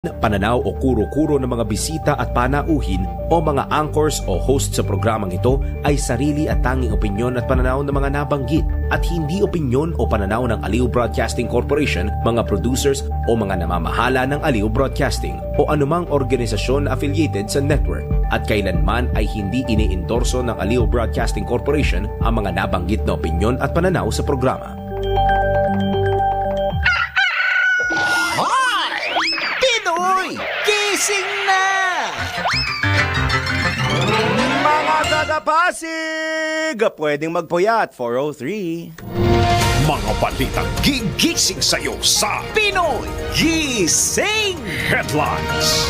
Pananaw o kuro-kuro ng mga bisita at panauhin o mga anchors o host sa programang ito ay sarili at tanging opinyon at pananaw ng mga nabanggit at hindi opinyon o pananaw ng Aliw Broadcasting Corporation, mga producers o mga namamahala ng Aliw Broadcasting o anumang organisasyon na affiliated sa network at kailanman ay hindi iniendorso ng Aliw Broadcasting Corporation ang mga nabanggit na opinyon at pananaw sa programa. Gising na! Mga tagapasig! Pwedeng magpuyat, 403. Mga balitang gigising sa'yo sa Pinoy Gising! Headlines.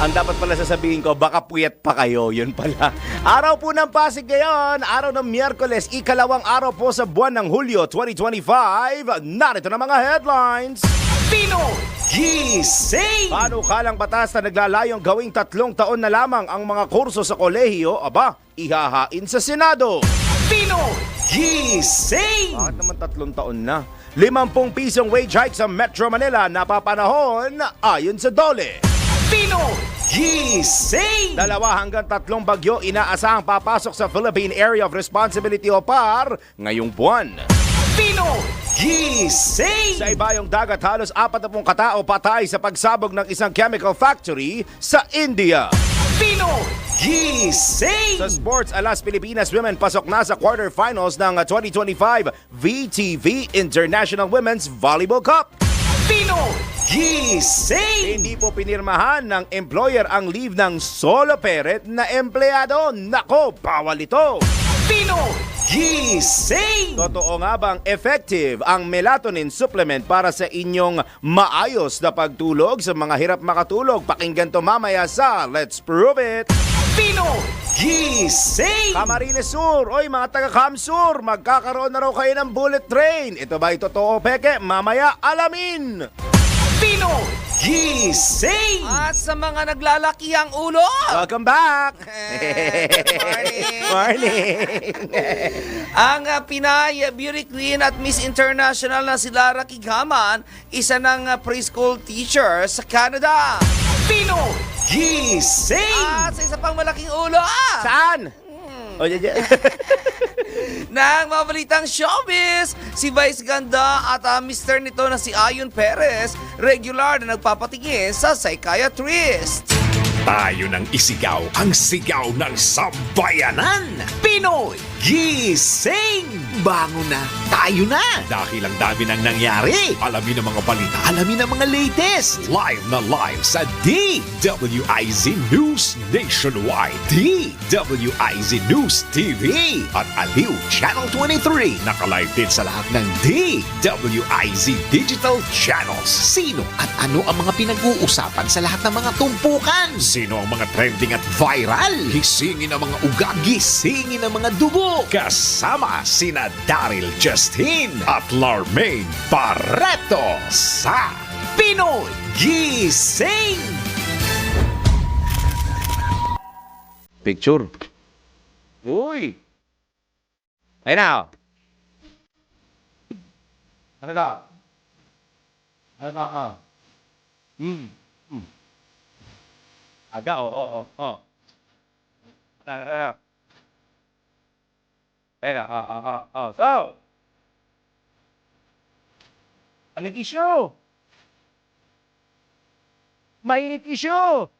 Ang dapat pala sasabihin ko, baka puyat pa kayo, yun pala. Araw po ng Pasig ngayon, araw ng Miyerkules, ikalawang araw po sa buwan ng Hulyo 2025. Narito na mga headlines. Pinoy Gising! Panukalang batas na naglalayong gawing 3 taon na lamang ang mga kurso sa kolehiyo, aba, ihahain sa Senado. Pinoy Gising! Bakit naman 3 taon na? 50 pisong wage hike sa Metro Manila napapanahon ayon sa DOLE. Pinoy Gising! 2 hanggang 3 bagyo inaasahang papasok sa Philippine Area of Responsibility o PAR ngayong buwan. Pinoy Gising! Sa ibayong dagat, halos 40 katao patay sa pagsabog ng isang chemical factory sa India. Pinoy Gising! Sa sports, Alas Pilipinas Women pasok na sa quarterfinals ng 2025 VTV International Women's Volleyball Cup. Pinoy Gising! Hindi po pinirmahan ng employer ang leave ng solo parent na empleyado. Nako, bawal ito! Pinoy Gising! Totoo nga bang effective ang melatonin supplement para sa inyong maayos na pagtulog sa mga hirap makatulog? Pakinggan to mamaya sa Let's Prove It! Pinoy Gising! Camarines Sur, oy mga taga-Camsur, magkakaroon na raw kayo ng bullet train. Ito ba totoo, peke? Mamaya alamin! Pinoy Gising! At sa mga naglalaki ang ulo, Welcome back! morning! Ang Pinay Beauty Queen at Miss International na si Lara Kigaman, isa ng preschool teacher sa Canada. Pinoy Gising! At sa isa pang malaking ulo, Saan? Oh, ng mga balitang showbiz, si Vice Ganda at Mr. nito na si Ayon Perez, regular na nagpapatingin sa psychiatrist. Tayo nang isigaw ang sigaw ng sambayanan. Pinoy Gising! Bango na, tayo na! Dahil ang dami nang nangyari. Alamin ang mga balita, alamin ang mga latest. Live na live sa DWIZ News Nationwide, DWIZ News TV at Aliw Channel 23. Nakalive din sa lahat ng DWIZ Digital Channels. Sino at ano ang mga pinag-uusapan sa lahat ng mga tumpukan? Sino ang mga trending at viral? Hisingin ang mga ugat, gisingin ang mga dugo. Kasama sina Daryl Justin at Larmaine Barreto sa Pinoy Gising! Picture. Uy! Ayun na. Ano na? Ano na? Aga, oo. So! Anong issue? Mainit issue!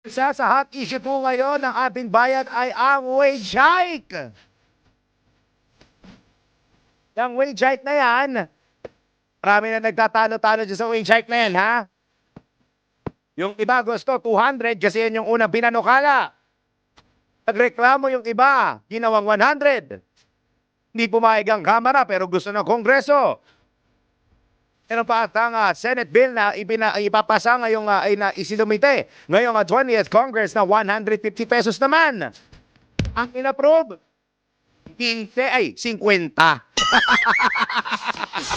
Isa sa hot issue po ngayon ng ating bayan ay ang wage hike. Yung wage hike na yan, marami na nagtatalo-talo dyan sa wage hike na yan, ha? Yung iba gusto 200 kasi yan yung unang pinanukala. Nagreklamo yung iba, ginawang 100. Hindi pumayag ang Kamara pero gusto ng Kongreso. Meron pa at ang Senate bill na ipapasa ngayong isinumite ngayong 20th Congress na 150 pesos naman. Ang inapprove, 50.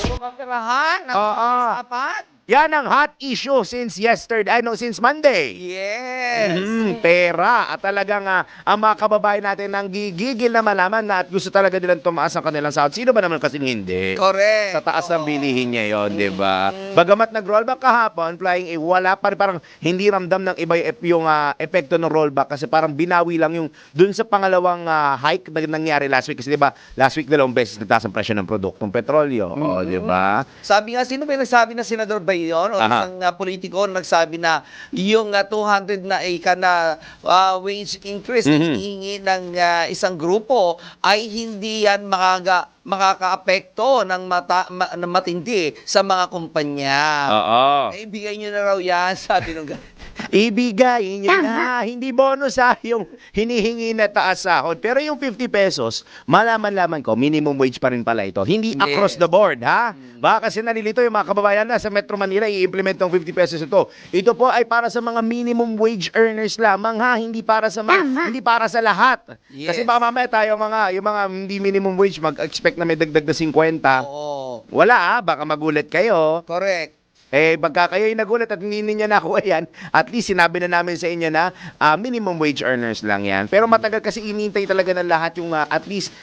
Puro kakirahan, Oo. sapat. Yan ang hot issue since since Monday. Yes. Pera. At talagang ang mga kababayan natin ang gigigil na malaman na at gusto talaga nilang tumaas ang kanilang sahod. Sino ba naman kasing hindi? Correct. Sa taas ng bilihin niya yon, di ba? Bagamat nag-rollback kahapon, Flying A, wala pa rin, parang hindi ramdam ng iba yung epekto ng rollback kasi parang binawi lang yung dun sa pangalawang hike na nangyari last week. Kasi di ba, last week 2 beses nagtaas ang presyo ng produktong petrolyo. O, di ba? Sabi nga, sino ba yung nagsabi na senador ba yun? O Aha. isang politiko na nagsabi na yung 200 na wage increase hinihingi ng isang grupo ay hindi yan makakaapekto ng matindi sa mga kumpanya. Oo. Eh, ibigay nyo na raw yan, sabi nung Ibigay niyo na. Hindi bonus yung hinihingi na taas sahod. Pero yung 50 pesos, malaman-laman ko, minimum wage pa rin pala ito. Hindi across the board, ha? Baka kasi nalilito yung mga kababayan na sa Metro Manila, i-implement tong 50 pesos ito. Ito po ay para sa mga minimum wage earners lamang, ha? Hindi para sa hindi para sa lahat. Yes. Kasi baka mamaya tayo yung mga hindi minimum wage mag-expect na may dagdag na 50. Oo. Wala, ha? Baka magulat kayo. Correct. Pagka kayo'y nagulat at hindi ninyo nakuha yan, at least sinabi na namin sa inyo na minimum wage earners lang yan. Pero matagal kasi inintay talaga ng lahat yung at least,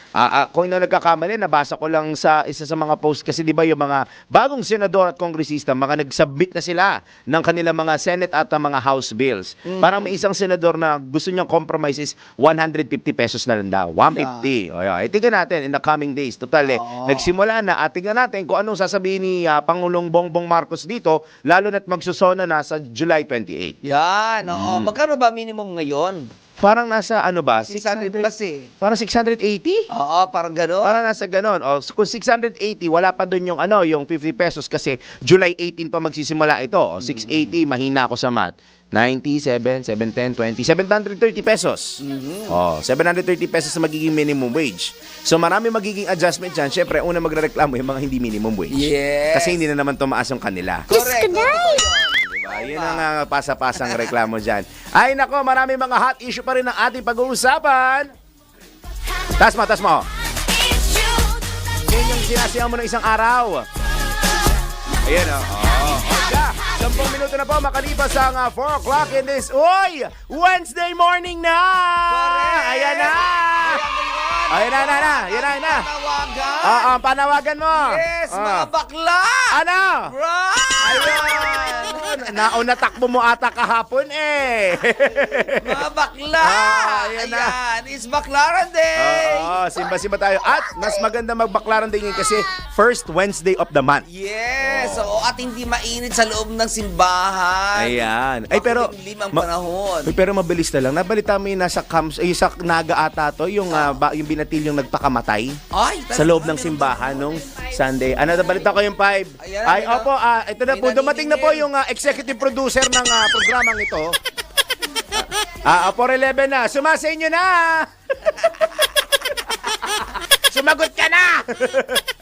kung na nagkakamali, nabasa ko lang sa isa sa mga post kasi di ba yung mga bagong senador at kongresista, mga nag-submit na sila ng kanilang mga Senate at mga House bills. Parang may isang senador na gusto niyang compromise is 150 pesos na lang daw. 150. Tingnan natin in the coming days. Total nagsimula na at tingnan natin kung anong sasabihin ni Pangulong Bongbong Marcos dito, lalo na't magsusona na sa July 28. Yan, oo. Magkano ba minimum ngayon? Parang nasa 600 plus eh. Parang 680? Oo, parang gano'n. Parang nasa ganon. O, kung 680, wala pa dun yung yung 50 pesos kasi July 18 pa magsisimula ito. O, 680, mahina ako sa math. 97, 710, 20, 730 pesos. Oh, 730 pesos na magiging minimum wage. So marami magiging adjustment dyan. Siyempre, una magrereklamo yung mga hindi minimum wage. Yes. Kasi hindi na naman tumaas yung kanila. Correct. Diba? Yun ang pasa-pasang reklamo dyan. Ay nako, marami mga hot issue pa rin ang ating pag-uusapan. Tas mo. Yan yung sinasayaw mo ng isang araw. Ayan o. Oga, 10 minuto na po makalipas ang 4 o'clock in this, Wednesday morning na! Correct! Ayan na! Ayan na. Panawagan. Panawagan mo. Yes, mga bakla. Ano? Right. Ayun! Nauna takbo mo ata kahapon eh. Mga bakla. Ayan na. It's Baklaran Day. Simba-simba tayo. At mas maganda magbaklaran din yun kasi first Wednesday of the month. Yes, at hindi mainit sa loob ng simbahan. Ayan. Ay pero Makulimlim ang panahon. pero mabilis na lang. Nabalita mo yung nasa camps, sa Naga ata to, yung binatilyong nagpakamatay Ay, sa loob ng simbahan nung Sunday. Ano, nabalita ko yung 5. Ayan, Ay, ayan. opo, ito na po. Dumating na po yung executive producer ng programang ito. Opo, 11 na. Sumasa inyo na! Sumagot ka na!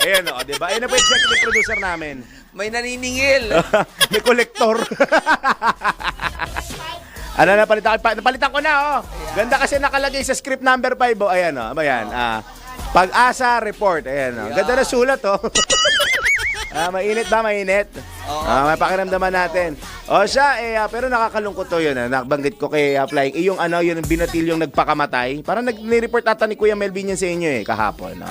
Ayan o, diba? Ayan na po yung executive producer namin. May naniningil. May kolektor. Napalitan ko na, Ganda kasi nakalagay sa script number 5, Ayan, Ayan, Pag-asa report. Ayan, Ganda na sulat, mainit ba? Mainit? May pakiramdaman natin. Siya, pero nakakalungkot to yun. Nabanggit ko kay Flying. Yung yung binatilyong nagpakamatay. Parang nag-report ata ni Kuya Melvin yan sa inyo kahapon.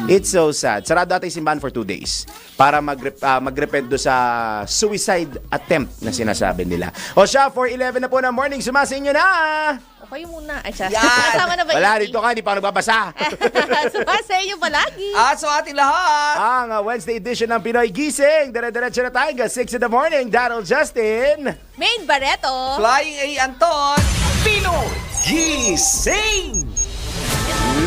It's so sad. Sarado ata yung simbahan for 2 days para mag-repent do sa suicide attempt na sinasabi nila. Siya, 4:11 na po ng morning. Sumasa inyo na! Okay muna. Ay, siya. Yan. Kasama na ba Wala, yun? dito ka, hindi pa nagbabasa. Sumasa inyo palagi. At sa ating lahat. Ang Wednesday edition ng Pinoy Gising. Dire-diretso na tayo hanggang 6 in the morning. Daryl Justin. Main Barreto. Flying A. Anton. Pinoy Gising!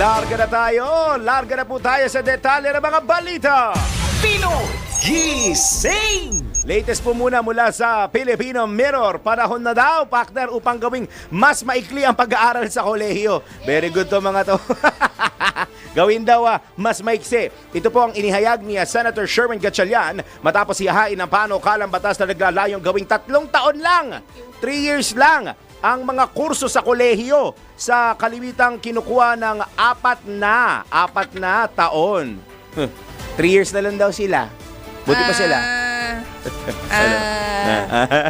Larga na tayo. Larga na po tayo sa detalye ng mga balita. Pinoy Gising! Latest po muna mula sa Filipino Mirror. Panahon na daw, partner, upang gawing mas maikli ang pag-aaral sa kolehiyo. Very good to mga to. Gawin daw mas maiksi. Ito po ang inihayag ni Senator Sherwin Gatchalian matapos ihahain ng panukalang batas na naglalayong gawing 3 taon lang. 3 years lang ang mga kurso sa kolehiyo sa kalimitang kinukuha ng 4 na taon. 3 years na lang daw sila. Buti pa sila.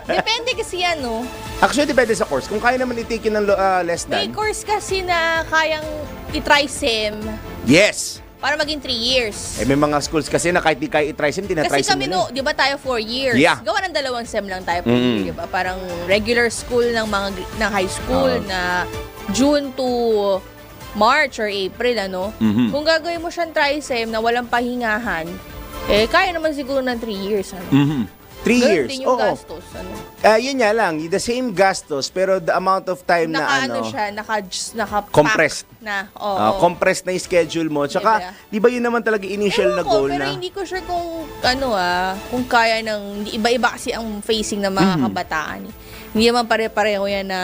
Depende kasi yan, no? Actually, depende sa course. Kung kaya naman i-take ng less May than. course kasi na kayang i-try sim Yes! para maging 3 years. Eh, may mga schools kasi na kahit di kaya i-try sim, tinatry Kasi sim kami, nila. no, di ba tayo 4 years? Yeah. Gawa ng 2 sem lang tayo per year, di ba? Parang regular school ng mga ng high school na June to March or April, ano? Kung gagawin mo siyang tri-sem na walang pahingahan, eh, kaya naman siguro ng 3 years, ano? 3 Ganun years. din yung Oo. gastos, ano? Yun nga lang, the same gastos, pero the amount of time na Siya, naka compressed. na. Oo. Compressed na yung schedule mo. Tsaka, di ba yun naman talaga initial na Ewan ko, goal pero na? hindi ko sure kung kung kaya ng iba-iba kasi ang facing ng mga kabataan. Hindi naman pare-pareho yan na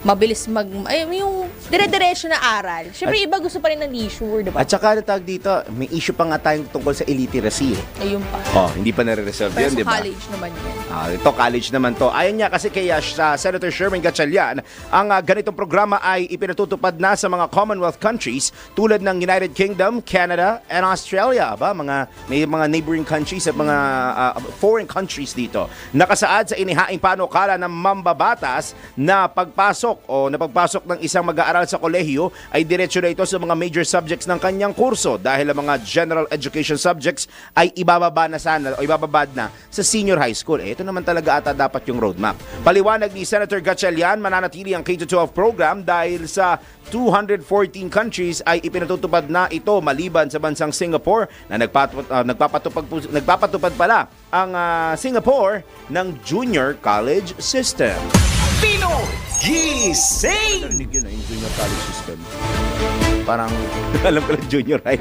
mabilis yung dire-diretso na aral. Siyempre, iba gusto pa rin ng leisure, di ba? At saka tawag dito, may issue pa nga tayong tungkol sa illiteracy. Ayun pa. Hindi pa nare-resolve Pero yun, sa di ba? college naman yan. Ito college naman to. Ayon niya kasi kay Senator Sherman Gatchalian, ang ganitong programa ay ipinatutupad na sa mga Commonwealth countries tulad ng United Kingdom, Canada, and Australia. May mga neighboring countries at mga foreign countries dito. Nakasaad sa inihaing panukala ng mambabatas na pagpasok ng isang mag-aaral sa kolehiyo ay diretso na ito sa mga major subjects ng kanyang kurso dahil ang mga general education subjects ay ibababad na sa senior high school. Ito naman talaga ata dapat yung roadmap. Paliwanag ni Senator Gatchalian, mananatili ang K-12 program dahil sa 214 countries ay ipinatutupad na ito maliban sa bansang Singapore na nagpapatupad pala ang Singapore ng junior college system. Pinoy Gising! Narinig yun yung junior college system. Parang, alam ko lang junior high.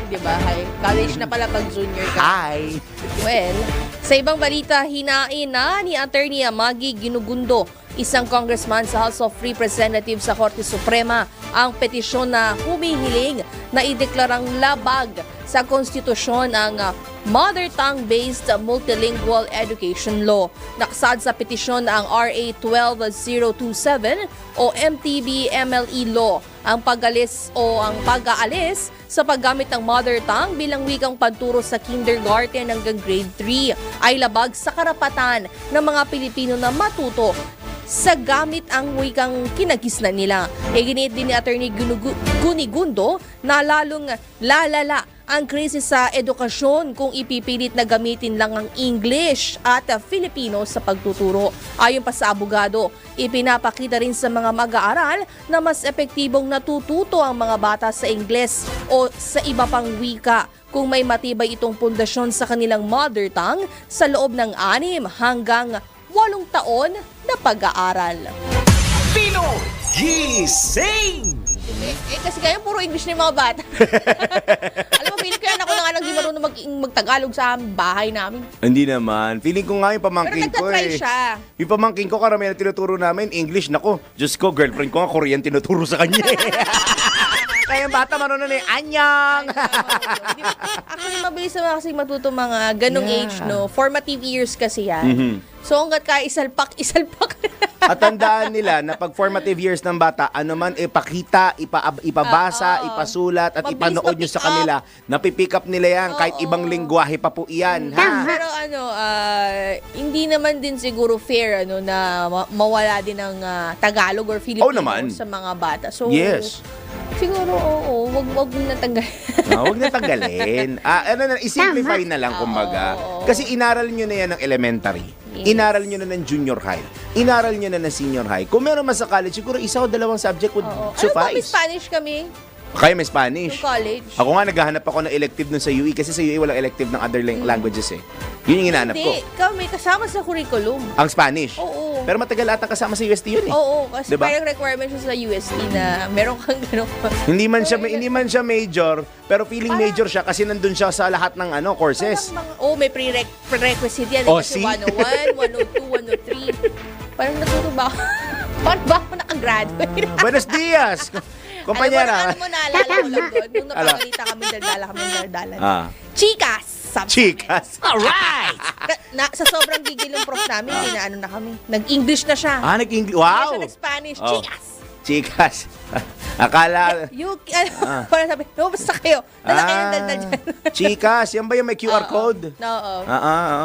Di ba? College na pala pag junior ka. Hi! Well, sa ibang balita, hinain na ni Attorney Amagi Ginugundo, isang congressman sa House of Representatives sa Korte Suprema, ang petisyon na humihiling na ideklarang labag sa konstitusyon ang mother tongue-based multilingual education law. Nakasad sa petisyon ang RA 12027 o MTB-MLE law. Ang pag-aalis sa paggamit ng mother tongue bilang wikang panturo sa kindergarten hanggang grade 3 ay labag sa karapatan ng mga Pilipino na matuto sa gamit ang wikang kinagisnan nila. Iginit din ni Attorney Gunigundo na lalong lalala ang krisis sa edukasyon kung ipipilit na gamitin lang ang English at Filipino sa pagtuturo. Ayon pa sa abogado, ipinapakita rin sa mga mag-aaral na mas epektibong natututo ang mga bata sa Ingles o sa iba pang wika kung may matibay itong pundasyon sa kanilang mother tongue sa loob ng 6 hanggang 8 taon na pag-aaral. Pinoy Gising! Kasi kaya puro English na yung mga bata. Alam mo, feeling ko yan ako na nga nang di marunong magtagalog sa bahay namin. Hindi naman. Feeling ko nga yung Pero pamangkin ko nagtatry siya. Yung pamangkin ko, karamihan na tinuturo namin, English. Nako, Diyos ko, girlfriend ko nga, Korean tinuturo sa kanya. Kaya yung bata marunong eh, anyang! Actually, mabilis naman kasi matuto mga ganong age, no? Formative years kasi yan. So, hanggat kaya isalpak. At tandaan nila na pag formative years ng bata, ano man ipakita, ipabasa, ipasulat, at Mabilis ipanood nyo sa ma-pick up. kanila, napipick up nila yan, kahit Oo. ibang lingwahe pa po iyan. Ha? Pero hindi naman din siguro fair na mawala din ng Tagalog or Filipino Oo naman. sa mga bata. So, Yes. siguro, wag mo natanggalin. Huwag na tanggalin. I-simplify na lang, kumbaga. Oo. Kasi inaral nyo na yan ng elementary. Yes. Inaral nyo na ng junior high. Inaral nyo na ng senior high. Kung meron man sa college, siguro isa o dalawang subject would Ano po, may suffice. Spanish kami Kaya may Spanish. sa college. Ako nga, naghahanap ako ng elective nun sa UE kasi sa UE walang elective ng other languages eh. Yun yung hinahanap ko. Hindi, kami kasama sa curriculum. Ang Spanish. Oo. Pero matagal ata kasama sa UST yun eh. Oo, kasi Diba? parang requirement siya sa UST na meron kang gano'n. Hindi man siya major, pero feeling major siya kasi nandun siya sa lahat ng courses. May prerequisite yan. Oh, Kasi see? 101, 102, 103. Parang natuto ba ako? Paano ba ako nakagraduate? Buenos dias! Kompanyera. Alam mo, naalala ko lang doon. Nung napagalita kami, daldala kami ng daldalan. Chicas! Sabi Chicas. Alright! Sa sobrang gigil ng prof namin, na kami. Nag-English na siya. Nag-English. Hindi na Wow! siya nag-Spanish. Oh. Chicas! Chicas. Akala... Parang sabi, basta kayo. Dala kayo ng daldal dyan. Chikas, yan ba yung may QR code? Oo.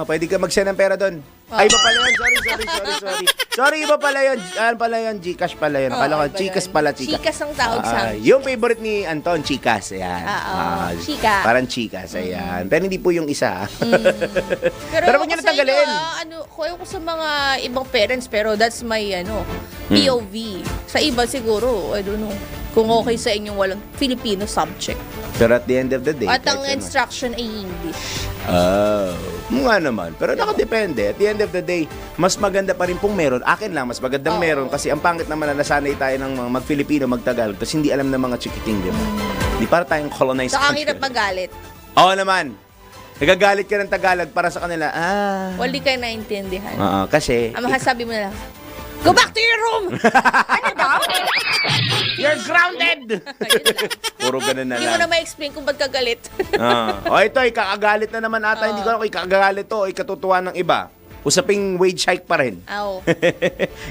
Pwede ka mag-send ng pera doon. Ay, iba pala yun. Sorry. Sorry, iba pala yun. Pala yun. Gcash pala yun. Akala ko, Chikas pala, Chikas. Chikas ang tawag sa amin. Yung favorite ni Anton, Chikas. Ayan. Chika. Parang Chikas. Ayan. Pero hindi po yung isa. Pero wag niyo ako sa natanggalin. inyo, kuya ko sa mga ibang parents, pero that's my, POV. Sa iba siguro, I don't know, kung okay sa inyong walang Filipino subject. Pero at the end of the day, At ang kahit ano. instruction ay English. Nga naman. Pero nakadepende. At the end of the day, mas maganda pa rin pong meron. Akin lang, mas magandang meron. Kasi ang pangit naman na nasanay tayo ng mga mag-Filipino, mag-Tagalog. Tapos hindi alam ng mga chikiting, di ba? Di para tayong colonized Saka ang country. hirap magalit. Oo naman. Nagagalit ka ng Tagalog para sa kanila. Wali kayo naintindihan. Kasi... Ang masasabi mo na lang, go back to your room! Ano daw? You're grounded! Ayun lang. Puro ganun na Hindi mo na lang. ma-explain kung ba't ka galit. Ito, ikakagalit na naman ata. Hindi ko alam kung ikakagalit to o ikatutuwa ng iba. Usaping wage hike pa rin. Aw.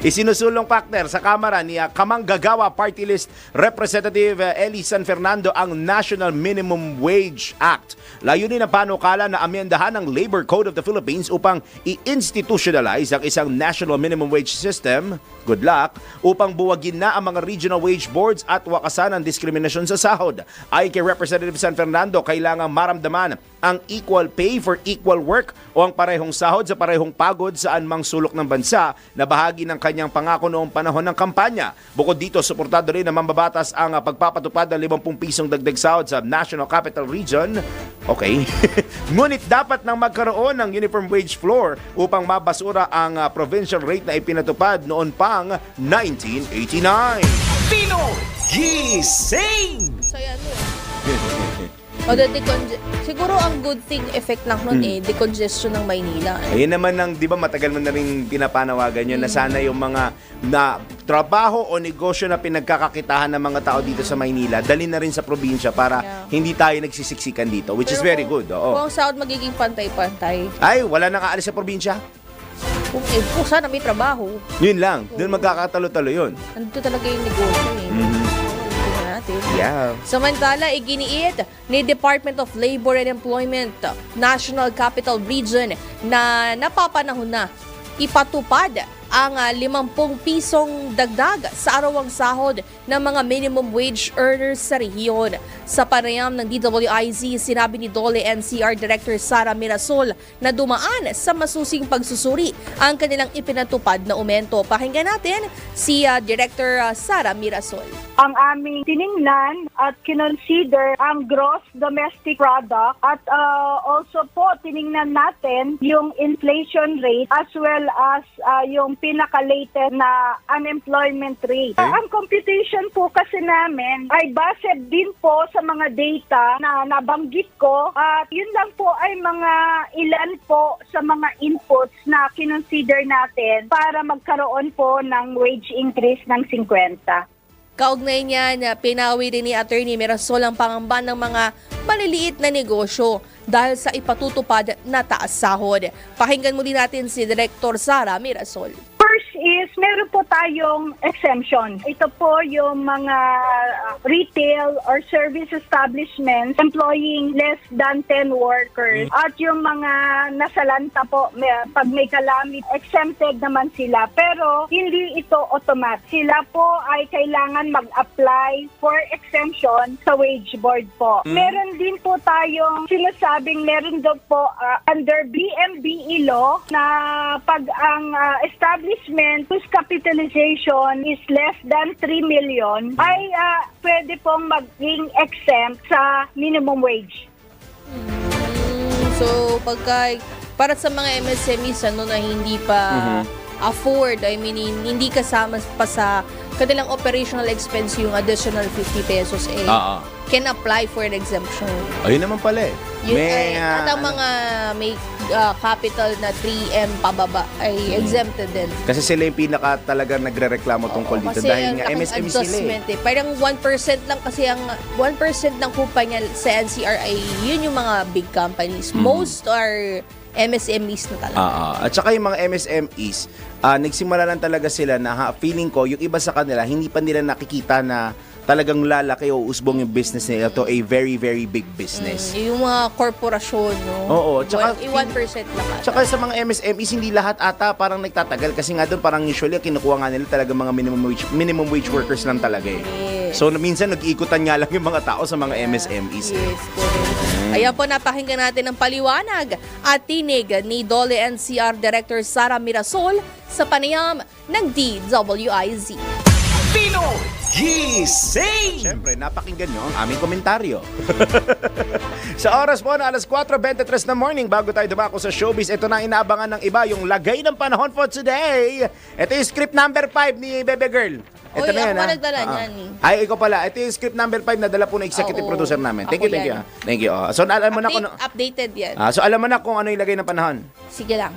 Isinusulong factor sa Kamara ni Kamanggagawa Party List Representative Eli San Fernando ang National Minimum Wage Act. Layunin ng panukala na amyendahan ang Labor Code of the Philippines upang i-institutionalize ang isang National Minimum Wage System, good luck, upang buwagin na ang mga regional wage boards at wakasan ang diskriminasyon sa sahod. Ay kay Representative San Fernando, kailangang maramdaman ang equal pay for equal work o ang parehong sahod sa parehong pagod saan mang sulok ng bansa na bahagi ng kanyang pangako noong panahon ng kampanya. Bukod dito, suportado rin na mambabatas ang pagpapatupad ng 50 pisong dagdag sahod sa National Capital Region. Okay. Ngunit dapat nang magkaroon ng uniform wage floor upang mabasura ang provincial rate na ipinatupad noon pang 1989. Pinoy Gising! So yan siguro ang good thing effect lang nun decongestion ng Maynila. Ayun naman ang, di ba, matagal mo na rin pinapanawagan yun na sana yung mga na trabaho o negosyo na pinagkakakitahan ng mga tao dito sa Maynila, dalhin na rin sa probinsya para hindi tayo nagsisiksikan dito, which is very good. Kung ang sahod magiging pantay-pantay, Ay, wala nang aalis sa probinsya? kung sana may trabaho, Yun lang. Doon magkakatalo-talo yun. nandito talaga yung negosyo natin. Yeah. Samantala, iginiit ni Department of Labor and Employment National Capital Region na napapanahon na ipatupad ang 50 pisong dagdag sa arawang sahod ng mga minimum wage earners sa rehiyon. Sa panayam ng DWIZ, sinabi ni DOLE NCR Director Sara Mirasol na dumaan sa masusing pagsusuri ang kanilang ipinatupad na aumento. Pakinggan natin si Director Sara Mirasol. Ang aming tiningnan at kinonsider ang gross domestic product at also po tiningnan natin yung inflation rate as well as yung pinaka-latest na unemployment rate. Ang computation po kasi namin ay base din po sa mga data na nabanggit ko at yun lang po ay mga ilan po sa mga inputs na kinonsider natin para magkaroon po ng wage increase ng 50. Kaugnay niya na pinawi rin ni Attorney Mirasol ang pangamba ng mga maliliit na negosyo dahil sa ipatutupad na taas sahod. Pakinggan muli natin si Director Sara Mirasol. First is, meron po tayong exemption. Ito po yung mga retail or service establishments employing less than 10 workers. At yung mga nasalanta po, pag may calamity, exempted naman sila. Pero hindi ito automatic. Sila po ay kailangan mag-apply for exemption sa wage board po. Meron din po tayong sinasabing meron daw po under BMBE law na pag ang establishment whose capitalization is less than 3 million ay pwede pong maging exempt sa minimum wage. So, para sa mga MSMEs na hindi pa afford, I mean, hindi kasama pa sa kanilang operational expense yung additional 50 pesos can apply for an exemption. Ayun naman pala eh. At ang mga may capital na 3M pababa ay exempted din. Kasi sila yung pinaka talaga nagre-reklamo tungkol dito dahil nga MSME sila eh. Parang 1% lang kasi ang 1% ng kumpanya sa NCR ay yun yung mga big companies. Most are MSMEs na talaga. At saka yung mga MSMEs, nagsimula lang talaga sila na feeling ko, yung iba sa kanila, hindi pa nila nakikita na talagang lalaki o usbong yung business nila to a very, very big business. Yung mga korporasyon, no? Oo, tsaka- 1% lang ata. Tsaka sa mga MSMEs, hindi lahat ata parang nagtatagal kasi nga doon parang usually kinukuha nga nila talaga mga minimum wage workers lang talaga eh. Yes. So minsan nag-iikutan nga lang yung mga tao sa mga MSMEs. Yes, correct. Ayan po, napakinggan natin ang paliwanag at tinig ni Dole NCR Director Sara Mirasol sa panayam ng DWIZ. Pinoy Gising! Siyempre, napakinggan nyo ang aming komentaryo. Sa oras po na alas 4:23 na morning, bago tayo dumako sa showbiz, ito na inaabangan ng iba, yung lagay ng panahon for today. Ito yung script number 5 ni Bebe Girl. Ito Uy, na yan, ako ha? nagdala niyan, eh. Ay, ikaw pala. Ito yung script number 5 na dala po ng executive Oo. producer namin. Thank you, Ako thank you. yan. Ha? Thank you. So, alam mo na kung... Updated yan. So, alam mo na kung ano yung lagay ng panahon. Sige lang.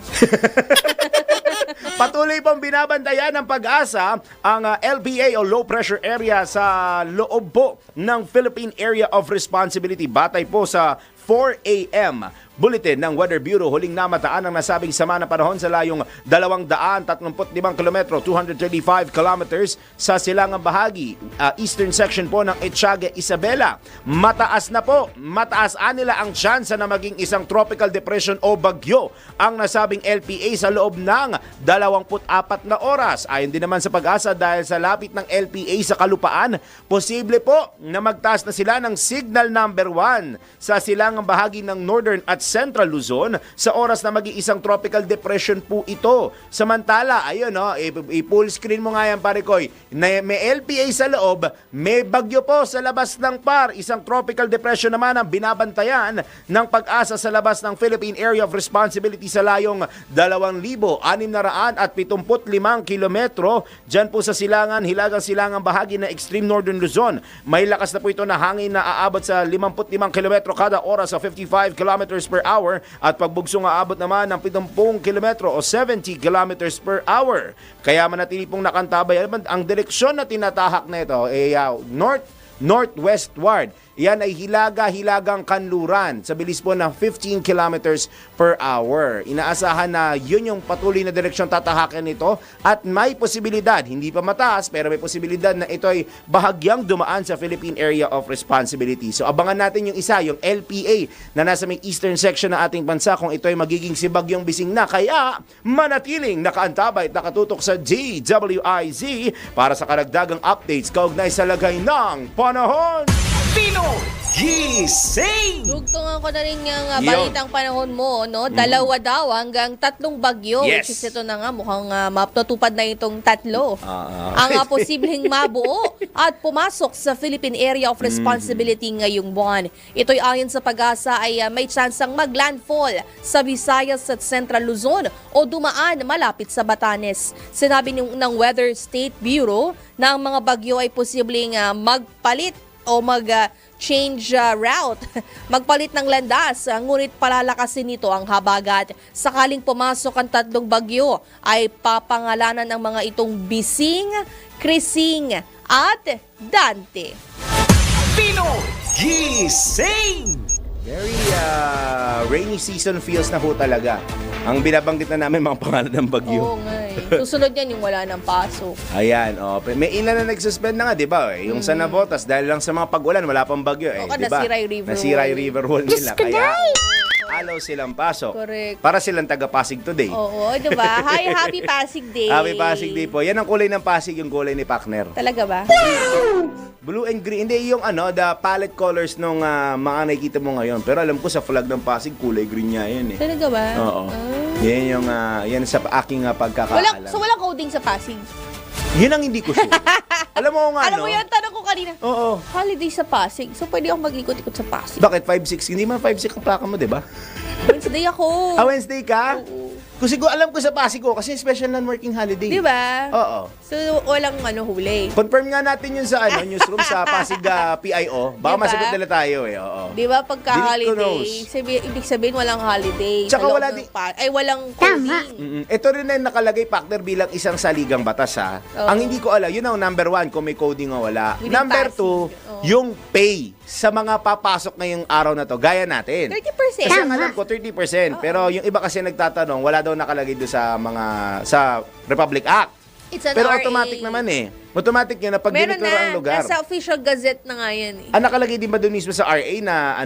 Patuloy pong binabantayan ng pag-asa ang LPA o Low Pressure Area sa loob po ng Philippine Area of Responsibility. Batay po sa 4 a.m. Bulletin ng Weather Bureau, huling namataan ang nasabing sama na panahon sa layong 235 kilometro, 235 kilometers sa silangang bahagi, eastern section po ng Ethiaga, Isabela. Mataas na po, mataas nila ang tsansa na maging isang tropical depression o bagyo ang nasabing LPA sa loob ng 24 na oras. Ayon din naman sa pag-asa dahil sa lapit ng LPA sa kalupaan, posible po na magtaas na sila ng signal number 1 sa silangang bahagi ng northern at Central Luzon sa oras na mag-iisang tropical depression po ito. Samantala, ayun i-full screen mo nga yan, pare Koy, na may LPA sa loob, may bagyo po sa labas ng PAR. Isang tropical depression naman ang binabantayan ng pag-asa sa labas ng Philippine Area of Responsibility sa layong 2,675 kilometro dyan po sa hilagang silangang bahagi ng extreme northern Luzon. May lakas na po ito na hangin na aabot sa 55 kilometro kada oras sa 55 kilometers per hour at pagbugsong aabot naman ng 70 kilometro o 70 kilometers per hour. Kaya manatili pong nakantabay. Ang direksyon na tinatahak na ito ay northwestward. Yan ay hilagang kanluran sa bilis po ng 15 kilometers per hour. Inaasahan na yun yung patuloy na direksyon tatahakin nito at may posibilidad, hindi pa mataas, pero may posibilidad na ito ay bahagyang dumaan sa Philippine Area of Responsibility. So abangan natin yung isa, yung LPA na nasa may eastern section ng ating bansa kung ito ay magiging si Bagyong Bising na. Kaya manatiling nakaantabay at nakatutok sa DWIZ para sa karagdagang updates kaugnay sa lagay ng panahon. Pinoy Gising! Dugtungan ko na rin yung balitang panahon mo, no? Dalawa daw hanggang 3 bagyo. Yes. Which is ito na nga, mukhang matutupad na itong 3. Ang posibleng mabuo at pumasok sa Philippine Area of Responsibility ngayong buwan. Ito'y ayon sa pag-asa ay may tsansang maglandfall sa Visayas at Central Luzon o dumaan malapit sa Batanes. Sinabi ng Weather State Bureau na ang mga bagyo ay posibleng magpalit o mag-change route, magpalit ng landas, ngunit palalakasin nito ang habagat. Sakaling pumasok ang 3 bagyo, ay papangalanan ng mga itong Bising, Krising, at Dante. Pinoy Gising! Very rainy season feels na po talaga. Ang binabanggit na namin mga pangalan ng bagyo. Oo nga eh. Susunod yan yung wala ng pasok. Ayan, may ilan na nag-suspend na nga, di ba? Yung sa Navotas, dahil lang sa mga pag-ulan, wala pang bagyo eh. Oo, Di ba? nasira yung river Nasira wall. yung river wall nila. Kaya, alaw silang pasok. Correct. Para silang taga-Pasig today. Oo, di ba? Hi, happy Pasig Day. Happy Pasig Day po. Yan ang kulay ng Pasig, yung kulay ni Pakner. Talaga ba? Blue and green. Hindi, yung the palette colors nung mga nakikita mo ngayon. Pero alam ko sa flag ng Pasig, kulay green niya yan eh. Talaga ba? Oo. Yan yung, yan sa aking pagkakaalam. Walang coding sa Pasig. Yun ang hindi ko sure. Alam mo nga, Alam mo yan, tanong ko kanina. Oo. Holiday sa Pasig. So, pwede ako mag-ikot-ikot sa Pasig. Bakit 5-6? Hindi man 5-6 ang plaka mo, di ba? Wednesday ako. Wednesday ka? Oo. Kung siguro alam ko sa Pasig ko kasi special non-working holiday. Di ba? Oo. So, walang huli. Confirm nga natin yun sa newsroom sa Pasig PIO. Baka Diba? masagot nila tayo eh. Oo. Di ba pagka-holiday, Delete ibig sabihin walang holiday. Tsaka sa loob wala ng walang coding. Ito rin na yung nakalagay, partner, bilang isang saligang batas ha. Oo. Ang hindi ko alam, yun ang number 1 kung may coding o wala. Within Number 2, Pasig. Oo. yung pay sa mga papasok ngayong araw na to. Gaya natin. 30%. Kasi ang alam ko, 30%. Pero yung iba kasi nagtatanong, wala daw nakalagay doon sa Republic Act. It's an Pero RA. automatic naman eh. Automatic yun na pag Meron diniklara ang na. lugar. Nasa official gazette na nga yan eh. Nakalagay din ba doon mismo sa RA na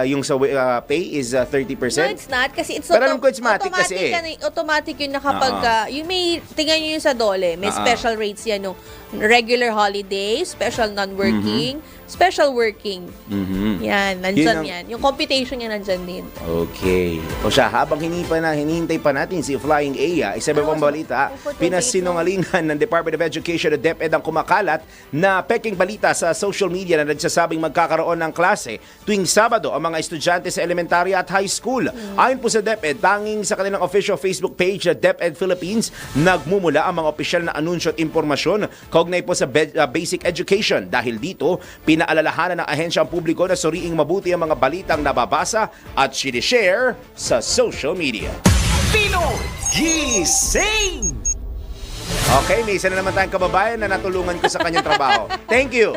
yung sa pay is 30%? No, it's not. Kasi it's Pero alam ko it's matic kasi eh. Automatic yun na kapag, yung may, tingnan nyo yung sa DOLE, may special rates yan, no? Regular holiday, special non-working, special working. Yan, nandyan Yun yan. Yung computation niya nandyan din. Okay. O siya, habang hinihintay pa natin si Flying A, isa pa pang balita, pinasinungalingan ng Department of Education o DepEd ang kumakalat na peking balita sa social media na nagsasabing magkakaroon ng klase tuwing Sabado ang mga estudyante sa elementarya at high school. Ayon po sa DepEd, tanging sa kanilang official Facebook page na DepEd Philippines, nagmumula ang mga opisyal na anunsyo at impormasyon kaugnay po sa basic education. Dahil dito, pinaalalahanan ng ahensya ang publiko na suriing mabuti ang mga balitang nababasa at sinishare sa social media. Pinoy Gising! Okay, may isa na naman tayong kababayan na natulungan ko sa kanyang trabaho. Thank you!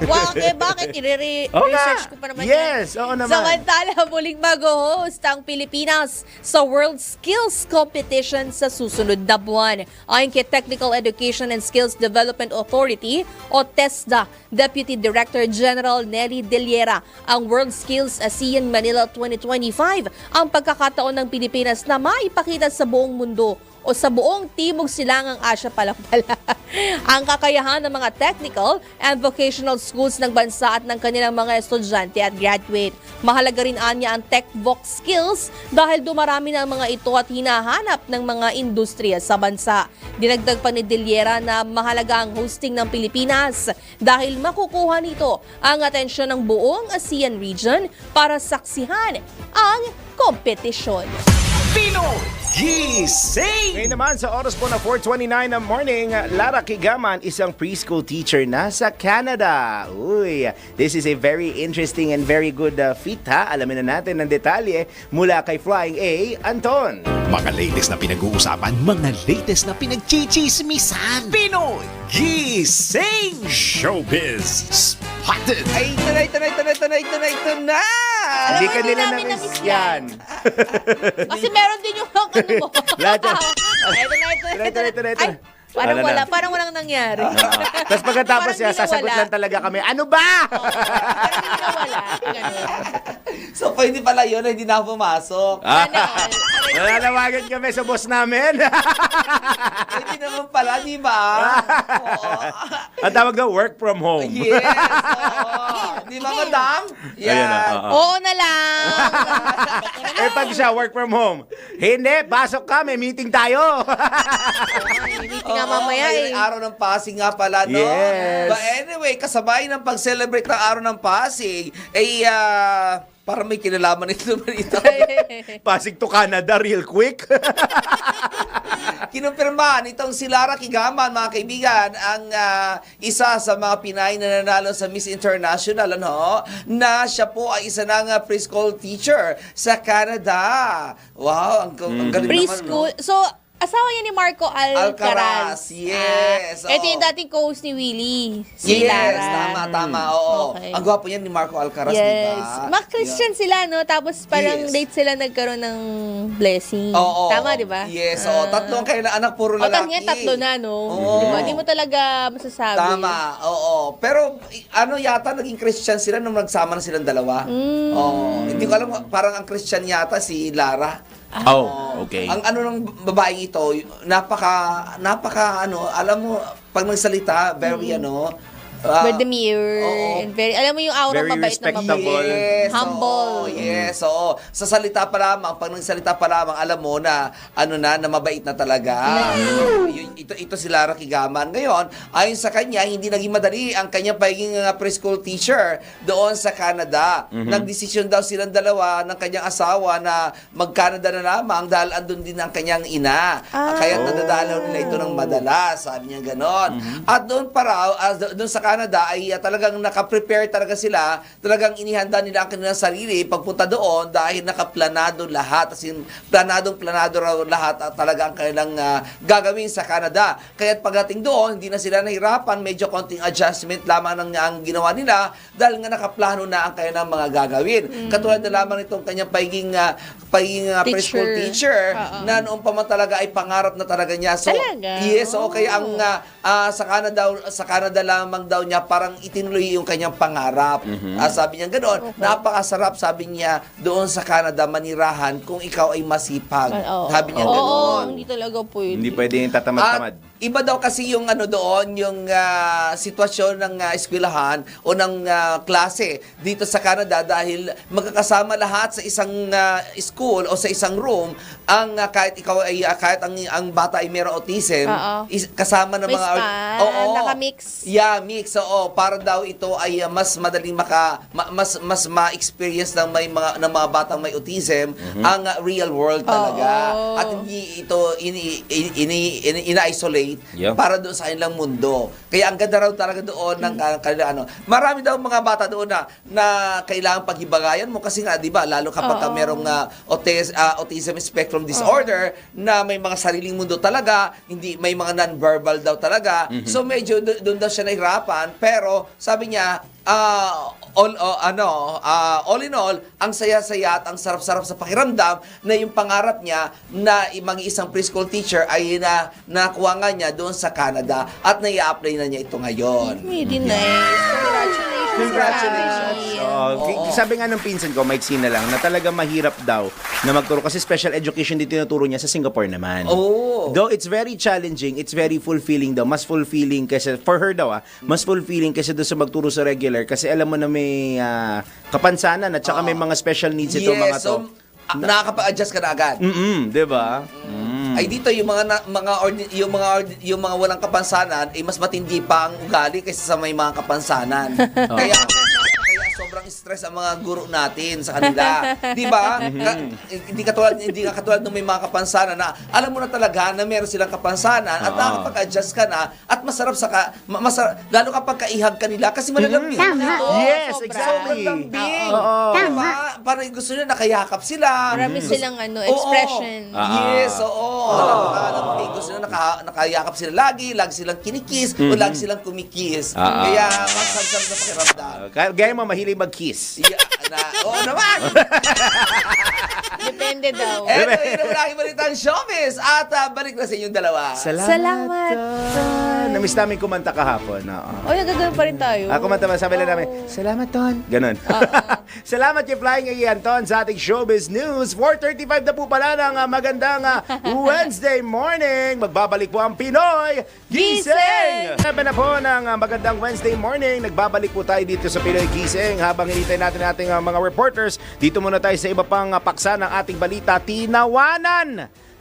Wow, bakit? I-research ko pa naman Yes, yan. oo naman. Samantala, muling mag-host ang Pilipinas sa World Skills Competition sa susunod na buwan. Ayon kay Technical Education and Skills Development Authority o TESDA, Deputy Director General Nelly Deliera, ang World Skills ASEAN Manila 2025 ang pagkakataon ng Pilipinas na maipakita sa buong mundo o sa buong Timog Silangang Asya pala ang kakayahan ng mga technical and vocational schools ng bansa at ng kanilang mga estudyante at graduate. Mahalaga rin anya ang tech-voc skills dahil dumarami na ang mga ito at hinahanap ng mga industriya sa bansa. Dinagdag pa ni Deliera na mahalaga ang hosting ng Pilipinas dahil makukuha nito ang atensyon ng buong ASEAN region para saksihan ang kompetisyon. Pinoy Gising! Ngayon naman sa oras po na 4:29 ng morning, Lara Kigaman, isang preschool teacher na sa Canada. Uy, this is a very interesting and very good feat ha. Alamin na natin ng detalye mula kay Flying A, Anton. Mga latest na pinag-uusapan, mga latest na pinagchichismisan. Pinoy Gising! Showbiz Spotted! Ay, ito na! Hindi mo, ka hindi nila namin na-miss na-miss yan. Kasi meron din yung ano mo. Lahat yan. Ito. Ay, parang Ano na? wala. Parang walang nangyari. Tapos pagkatapos Parang siya, di nawala. sasagot lang talaga kami, ano ba? Parang hindi nawala. Ganun. So, pwede pala yun na hindi na ako pumasok. Ganon. Nananawagan kami sa boss namin. Pwede naman pala, di ba? Oo. Ang tawag na work from home. Yes, oo. Di ba, madam? Ayan na, Yan. oo. Oo na lang. Eh pag siya work from home, hindi, pasok ka, may meeting tayo. May meeting nga Oo, mamaya ngayon eh. ay araw ng Pasig nga pala, no? Yes. But anyway, kasabay ng pag-celebrate ng araw ng Pasig, ay parang may kinalaman ito naman ito. Pasig to Canada real quick. Kinumpirma nitong si Lara Kigaman, mga kaibigan, ang isa sa mga Pinay na nanalo sa Miss International, ano, na siya po ay isa ng preschool teacher sa Canada. Wow, ang galing Preschool. naman, no? So, asawa niya ni Marco Alcaraz. Yes, Ito oo. yung dating co-host ni Willie. Si Yes, Lara. tama, oo. Okay. Ang gwapo niyan ni Marco Alcaraz, Yes. diba? Mga Christian sila, no? Tapos parang Yes. late sila nagkaroon ng blessing. Oo. Tama, di ba? Yes, oo. Tatlong kailan anak, puro O, lalaki. tatlo na, no? Oo. Di ba? Di mo talaga masasabi. Tama, oo. Pero ano yata naging Christian sila nung nagsama na silang dalawa. Oo. Hindi ko alam, parang ang Christian yata si Lara. Oh, okay. Ang ano ng babaeng ito, napaka ano, alam mo, pag nagsalita, very Very demure. Oo. And very, alam mo yung aura Very mabait na respectable. mabait. Yes, Humble. oo, yes, oo. Sa salita pa lamang, pag nagsalita pa lamang, alam mo na, na mabait na talaga. Ito si Lara Kigaman. Ngayon, ayon sa kanya, hindi naging madali ang kanyang pagiging preschool teacher doon sa Canada. Nagdesisyon daw silang dalawa ng kanyang asawa na mag-Canada na lamang dahil andun din ang kanyang ina. Kaya nadadalaw nila ito ng madalas, sabi niya ganon. At doon pa raw, doon sa Canada ay talagang naka-prepare talaga sila, talagang inihanda nila ang kanilang sarili pagpunta doon dahil nakaplanado lahat, as in, planado raw lahat at talaga ang kanilang gagawin sa Canada. Kaya pagdating doon, hindi na sila nahirapan, medyo konting adjustment lamang ang ginawa nila dahil nga nakaplano na ang kanilang mga gagawin. Katulad na lamang itong kanyang pagiging preschool teacher na noon pa man talaga ay pangarap na talaga niya. So, Talaga? yes, so kaya ang sa Canada lamang daw niya parang itinuloy yung kanyang pangarap. Sabi niya ganoon, napakasarap sabi niya doon sa Canada manirahan kung ikaw ay masipag. Sabi niya ganoon. hindi talaga pwede. Hindi pwedeng tatamad-tamad. At iba daw kasi yung doon, yung sitwasyon ng eskwelahan o ng klase dito sa Canada dahil magkakasama lahat sa isang school o sa isang room ang kahit ikaw ay kahit ang bata ay mayroong autism, kasama ng May mga span, nakamix. Yeah, mix. Oo, para daw ito ay mas madaling mas ma-experience ng mga batang may autism ang real world talaga. At hindi ito ina-isolate para doon sa kanilang mundo. Kaya ang ganda raw talaga doon ng kanilang Marami daw mga bata doon na kailangan paghibagayan mo kasi nga 'di ba lalo kapag merong autism spectrum disorder na may mga sariling mundo talaga, hindi may mga non-verbal daw talaga. So medyo doon daw siya nahirapan pero sabi niya all in all, ang saya-saya at ang sarap-sarap sa pakiramdam na yung pangarap niya na maging isang preschool teacher ay nakuha nga niya doon sa Canada at nai-apply na niya ito ngayon. Really nice. Congratulations. Sabi nga ng pinsan ko, Mike Sina lang, na talaga mahirap daw na magturo kasi special education din tinuturo niya sa Singapore naman. Though it's very challenging, it's very fulfilling daw. Mas fulfilling kasi, for her daw mas fulfilling kasi doon sa magturo sa regular kasi alam mo na may kapansanan at saka may mga special needs ito mga to. Nakakapag-adjust ka na agad. Di ba? Ay dito yung mga walang kapansanan ay mas matindi pa ang ugali kaysa sa may mga kapansanan. Kaya sobrang stress ang mga guro natin sa kanila. Di ba? Hindi katulad ng may mga kapansanan na alam mo na talaga na meron silang kapansanan at nakakapag-adjust ka na at masarap lalo kapag kaihag ka nila kasi malalambing nito. Yes, Sobra. exactly. Sobrang lambing. Oo. Diba? Parang gusto nila nakayakap sila. Marami silang expression. Yes, oo. Gusto nila nakayakap sila lagi silang kinikis o lagi silang kumikis. Kaya masarap sa pakiramdam. Gaya mo, mahilig mag-kiss. Oo naman! Depende daw. Eto, yun ang lagi balitang showbiz. At balik na sa inyong dalawa. Salamat. Namiss namin kumanta kahapon. Gagawin pa rin tayo. Kumanta ba? Sabi lang namin, salamat, Ton. Ganon. Salamat kay Flying Ayan, Ton, sa ating showbiz news. 4:35 na po pala ng magandang Wednesday morning. Magbabalik po ang Pinoy Gising! Sabi na po ng magandang Wednesday morning. Nagbabalik po tayo dito sa Pinoy Gising. Habang hinintay natin ating mga reporters, dito muna tayo sa iba pang paksa ng ating balita.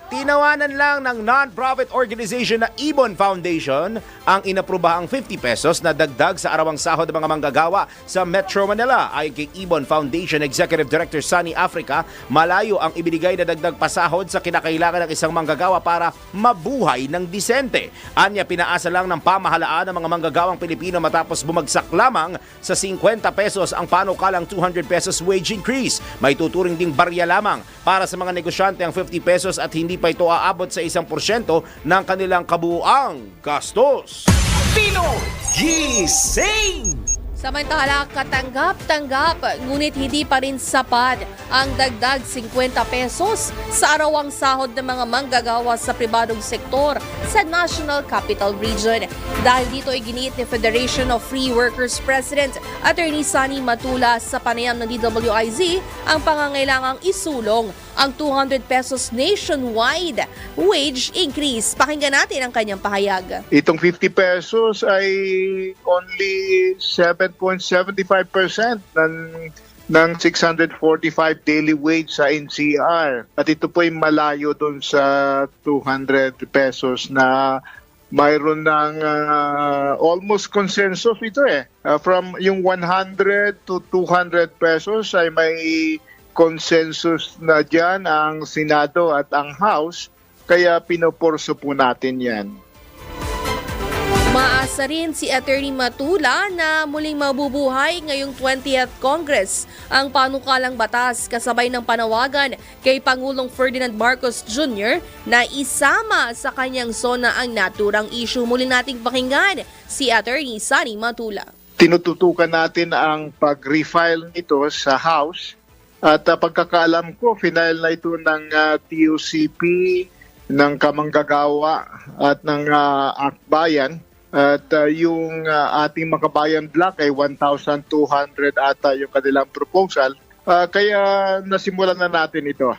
Tinawanan lang ng non-profit organization na Ibon Foundation ang inaprubahang 50 pesos na dagdag sa arawang sahod ng mga manggagawa sa Metro Manila. Ayon kay Ibon Foundation Executive Director Sunny Africa, malayo ang ibinigay na dagdag pasahod sa kinakailangan ng isang manggagawa para mabuhay ng disente. Anya, pinaasa lang ng pamahalaan ng mga manggagawang Pilipino matapos bumagsak lamang sa 50 pesos ang panukalang 200 pesos wage increase. May tuturing ding barya lamang para sa mga negosyante ang 50 pesos at hindi pa ito aabot sa 1% ng kanilang kabuuang gastos. Pinoy Gising! Samantala, katanggap-tanggap, ngunit hindi pa rin sapat ang dagdag 50 pesos sa arawang sahod ng mga manggagawa sa pribadong sektor sa National Capital Region. Dahil dito ay giniit ni Federation of Free Workers President Attorney Sunny Matula sa panayam ng DWIZ ang pangangailangang isulong ang 200 pesos nationwide wage increase. Pakinggan natin ang kanyang pahayag. Itong 50 pesos ay only 7.75% ng 645 daily wage sa NCR. At ito po ay malayo dun sa 200 pesos na mayroon ng almost consensus ito from yung 100 to 200 pesos ay may consensus na dyan ang Senado at ang House, kaya pinoporso po natin yan. Umaasa rin si Attorney Matula na muling mabubuhay ngayong 20th Congress ang panukalang batas kasabay ng panawagan kay Pangulong Ferdinand Marcos Jr. na isama sa kanyang SONA ang naturang issue. Muli nating pakinggan si Attorney Sunny Matula. Tinututukan natin ang pag-refile nito sa House at pagkakaalam ko, final na ito ng TUCP, ng Kamanggagawa at ng Akbayan. At yung ating Makabayan Block ay 1,200 ata yung kanilang proposal. Kaya nasimulan na natin ito.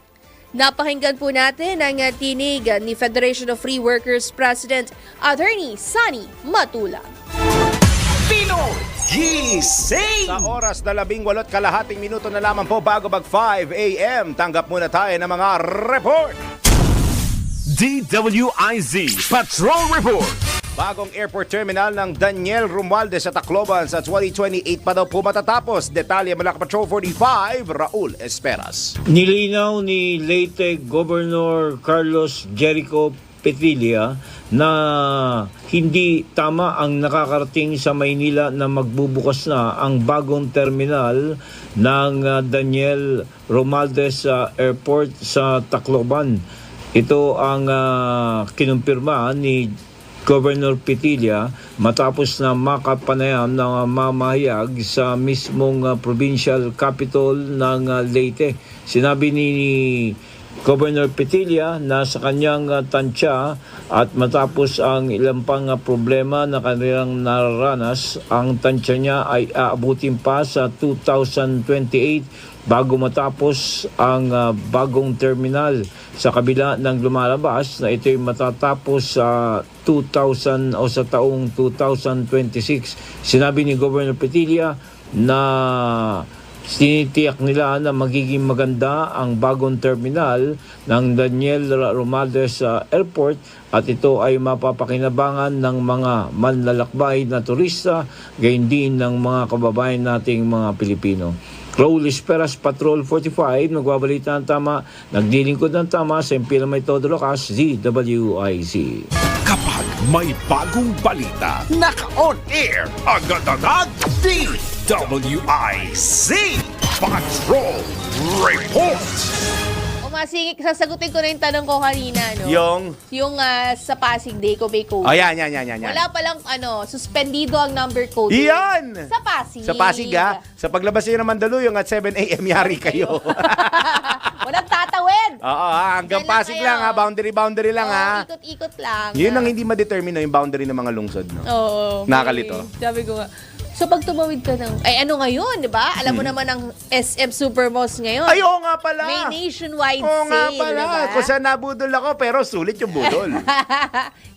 Napakinggan po natin ang tinig ni Federation of Free Workers President Attorney Sunny Matula. Pinoy Gising! Sa oras na 18:00 minuto na lamang po bago mag 5 a.m. Tanggap muna tayo ng mga report. DWIZ Patrol Report. Bagong airport terminal ng Daniel Romualdez sa Tacloban sa 2028 pa daw po matatapos. Detalye mula kay Patrol 45, Raul Esperas. Nilinaw ni late Governor Carlos Jericho Petilla na hindi tama ang nakakarating sa Maynila na magbubukas na ang bagong terminal ng Daniel Romualdez Airport sa Tacloban. Ito ang kinumpirma ni Governor Petilla matapos na makapanayam ng mamahayag sa mismong provincial capital ng Leyte. Sinabi ni Governor Petilla na sa kanyang tansya at matapos ang ilang pang problema na kanilang nararanas, ang tansya niya ay aabutin pa sa 2028 bago matapos ang bagong terminal. Sa kabila ng lumalabas na ito'y matatapos sa sa taong 2026. Sinabi ni Governor Petilla na sinitiyak nila na magiging maganda ang bagong terminal ng Daniel Romualdez Airport at ito ay mapapakinabangan ng mga manlalakbay na turista, gayon din ng mga kababayan nating mga Pilipino. Raul Esperas, Patrol 45, nagbabalita ng tama, nagdilingkod ng tama, sa Impila May Todo Lakas, DWIZ. Kapag may bagong balita, naka-on air, agad-agad, DWIZ Patrol Report. Masingit, sasagutin ko na yung tanong ko kanina, no? Yung sa Pasig Day ko, Beko. Oh, yan. Wala palang, suspendido ang number code. Yan! Sa Pasig. Sa Pasig, ha? Sa paglabas nyo ng Mandaluyong at 7 a.m. yari kayo. Walang tatawid. Oo, hanggang Yan lang Pasig kayo. lang, ha? Boundary lang, ha? Ikot-ikot lang. Yun ang hindi ma-determine, no? Yung boundary ng mga lungsod, no? Oo. Nakakalito. Sabi ko nga. So pag tumawid ka ng, ngayon, di ba? Alam mo naman ang SM Supermalls ngayon. Ay, oo nga pala. May nationwide Oo nga sale, pala. diba? Kung saan nabudol ako, pero sulit yung budol.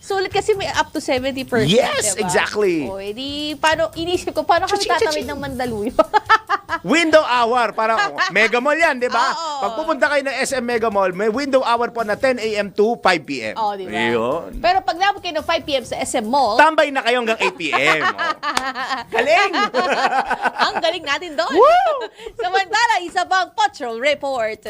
Sulit kasi may up to 70%. Yes, diba? exactly. O, edi, inisip ko, paano kami tatawid ng Mandaluyong? Window hour. Para Mega Mall yan, di ba? Oo. Pag pupunta kayo ng SM Mega Mall, may window hour po na 10 a.m. to 5 p.m. Oo, di ba? Yun. Pero pag nabot kayo ng 5 p.m. sa SM Mall, Tambay na kayo hanggang 8 p.m. Galing! ang galing natin doon. Woo! Samantala, isa pang Patrol Report.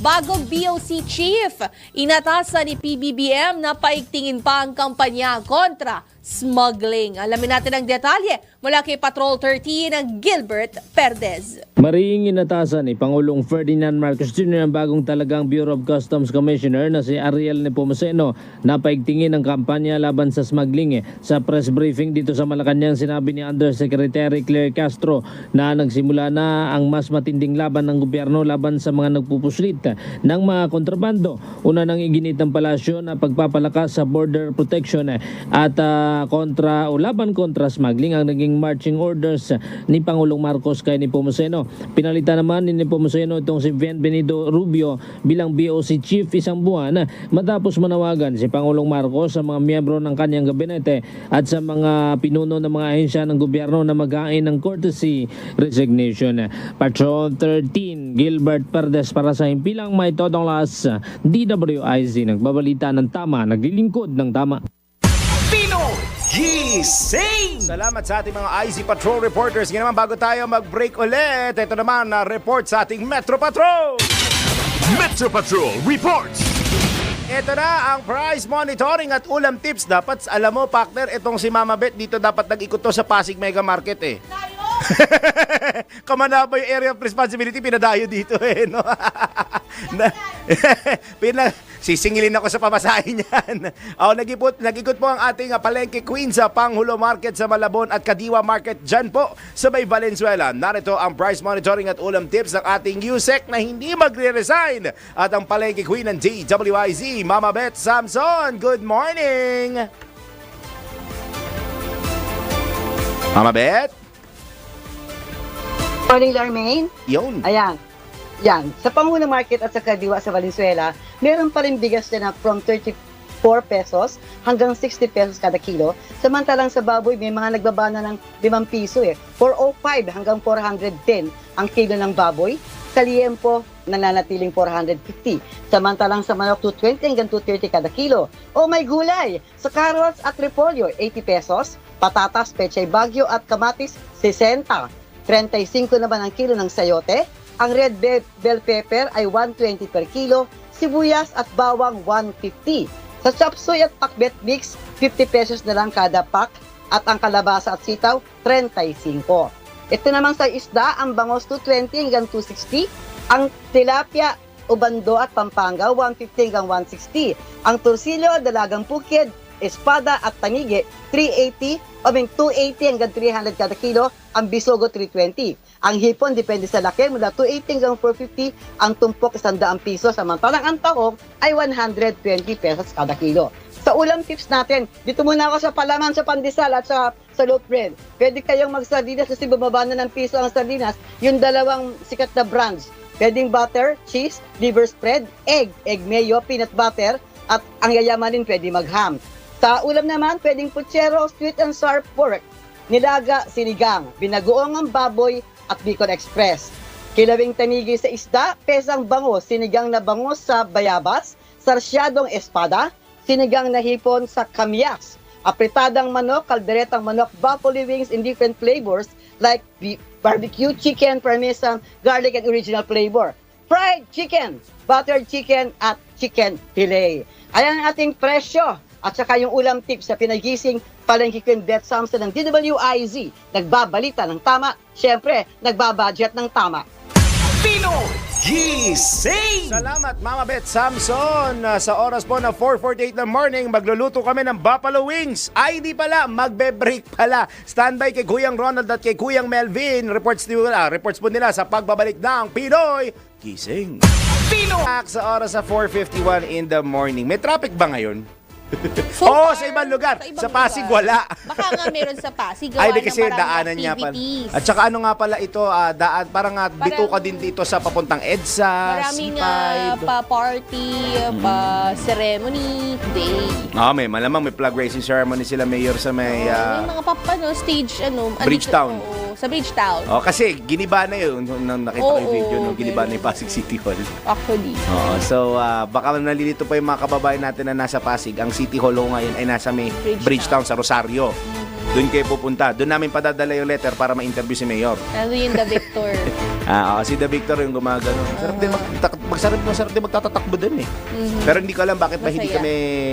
Bagong BOC Chief, inatasan ni PBBM na paigtingin pa ang kampanya kontra smuggling. Alamin natin ang detalye mula kay Patrol 13 ng Gilbert Perdez. Mariing inatasan ni Pangulong Ferdinand Marcos Jr. ang bagong talagang Bureau of Customs Commissioner na si Ariel Nepomuceno na paigtingin ang kampanya laban sa smuggling. Sa press briefing dito sa Malacanang, sinabi ni Undersecretary Claire Castro na nagsimula na ang mas matinding laban ng gobyerno laban sa mga nagpupuslit ng mga kontrabando. Una nang iginit ng palasyo na pagpapalakas sa border protection at laban kontra smuggling ang naging marching orders ni Pangulong Marcos kay Nepomuceno. Pinalitan naman ni Nepomuceno itong si Bienvenido Rubio bilang BOC Chief isang buwan matapos manawagan si Pangulong Marcos sa mga miyembro ng kanyang gabinete at sa mga pinuno ng mga ahensya ng gobyerno na mag-ain ng courtesy resignation. Patrol 13, Gilbert Perdes para sa Himpilang May Todong Lakas, DWIZ, nagbabalita ng tama, naglilingkod ng tama. Pinoy Gising! Salamat sa ating mga IZ Patrol reporters. Ngayon naman, bago tayo mag-break ulit, ito naman na report sa ating Metro Patrol. Metro Patrol reports! Ito na ang price monitoring at ulam tips. Dapat alam mo, partner, itong si Mama Bet dito dapat nag-ikot to sa Pasig Mega Market eh. Kamanaba yung area of responsibility, pinadayo dito eh, no? Sisingilin ako sa pamasahe niyan. Nag-ikot po ang ating palengke queen sa Panghulo Market sa Malabon at Kadiwa Market dyan po sa May Valenzuela. Narito ang price monitoring at ulam tips ng ating USEC na hindi magre-resign at ang palengke queen ng DWIZ, Mama Bet Samson. Good morning! Mama Bet? Morning, Larmaine. Yun. Ayan. Yan. Sa Pangulo Market at sa Kadiwa sa Valenzuela, meron pa rin bigas na from 34 pesos hanggang 60 pesos kada kilo. Samantalang sa baboy, may mga nagbaba na ng 5 piso eh. 405 hanggang 410 ang kilo ng baboy. Sa liempo, nananatiling 450. Samantalang sa manok, 220 hanggang 230 kada kilo. O may gulay. Sa carrots at repolyo, 80 pesos. Patatas, pechay bagyo at kamatis, 60. 35 naman ang kilo ng sayote. Ang red bell pepper ay 120 per kilo. Sibuyas at bawang 150. Sa chop suey at pakbet mix, 50 pesos na lang kada pack. At ang kalabasa at sitaw, 35. Ito naman sa isda, ang bangos 220 hanggang 260. Ang tilapia, ubando at pampanga, 150 hanggang 160. Ang tursilyo, dalagang bukid, espada at tanigi, 280 hanggang 300 kada kilo. Ang bisogo, 320. Ang hipon, depende sa laki, mula 280 hanggang 450. Ang tumpok, 100 piso. Samantalang ang tahong ay 120 pesos kada kilo. Sa ulam tips natin, dito muna ako sa palaman, sa pandesal at sa loaf bread. Pwede kayong magsardinas kasi bumaba na ng piso ang sardinas. Yung dalawang sikat na brands. Pwedeng butter, cheese, liver spread, egg mayo, peanut butter, at ang yayamanin pwede mag-ham. Sa ulam naman, pwedeng puchero, sweet and sour pork, nilaga, sinigang, binagoong ang baboy at Bicol Express. Kilawing tanigi sa isda, pesang bangus, sinigang na bangus sa bayabas, sarsyadong espada, sinigang na hipon sa kamyas, apritadang manok, kalderetang manok, buffalo wings in different flavors like barbecue, chicken, parmesan, garlic, and original flavor. Fried chicken, buttered chicken, at chicken fillet. Ayan ang ating presyo. At saka yung ulam tips sa pinagising palengke Queen Bet Samson ng DWIZ. Nagbabalita ng tama, syempre, nagbabudget ng tama. Pinoy Gising! Salamat, Mama Bet Samson. Sa oras po na 4:48 ng morning, magluluto kami ng buffalo wings. Ay, di pala, magbe-break pala. Standby kay Kuyang Ronald at kay Kuyang Melvin. Reports po nila sa pagbabalik ng Pinoy Gising. Sa oras sa 4:51 in the morning. May traffic ba ngayon? So sa ibang lugar. ibang Sa Pasig, lugar. wala. Baka nga meron sa Pasig. Gawa Ay, di ng kasi maraming daanan niya pala. activities. At saka ano nga pala ito, daan, parang bituka din dito sa papuntang EDSA, Maraming C5. pa-party, pa-ceremony, day. May malamang may flag raising ceremony sila mayor sa may... May mga stage, Bridgetown. Sa Bridgetown. kasi giniba na yun. Nung nakita ko yung video, Oo, giniba na meron. yung Pasig City Hall. Actually. So, baka nalilito pa yung mga kababayan natin na nasa Pasig. Ang City Hall ngayon ay nasa may Bridgetown sa Rosario. Doon kayo pupunta. Doon namin padadala yung letter para ma-interview si Mayor. Ano yung The Victor? Si The Victor yung gumagano. Masarap din magtatatakbo doon eh. Pero hindi ko alam bakit ba Masaya.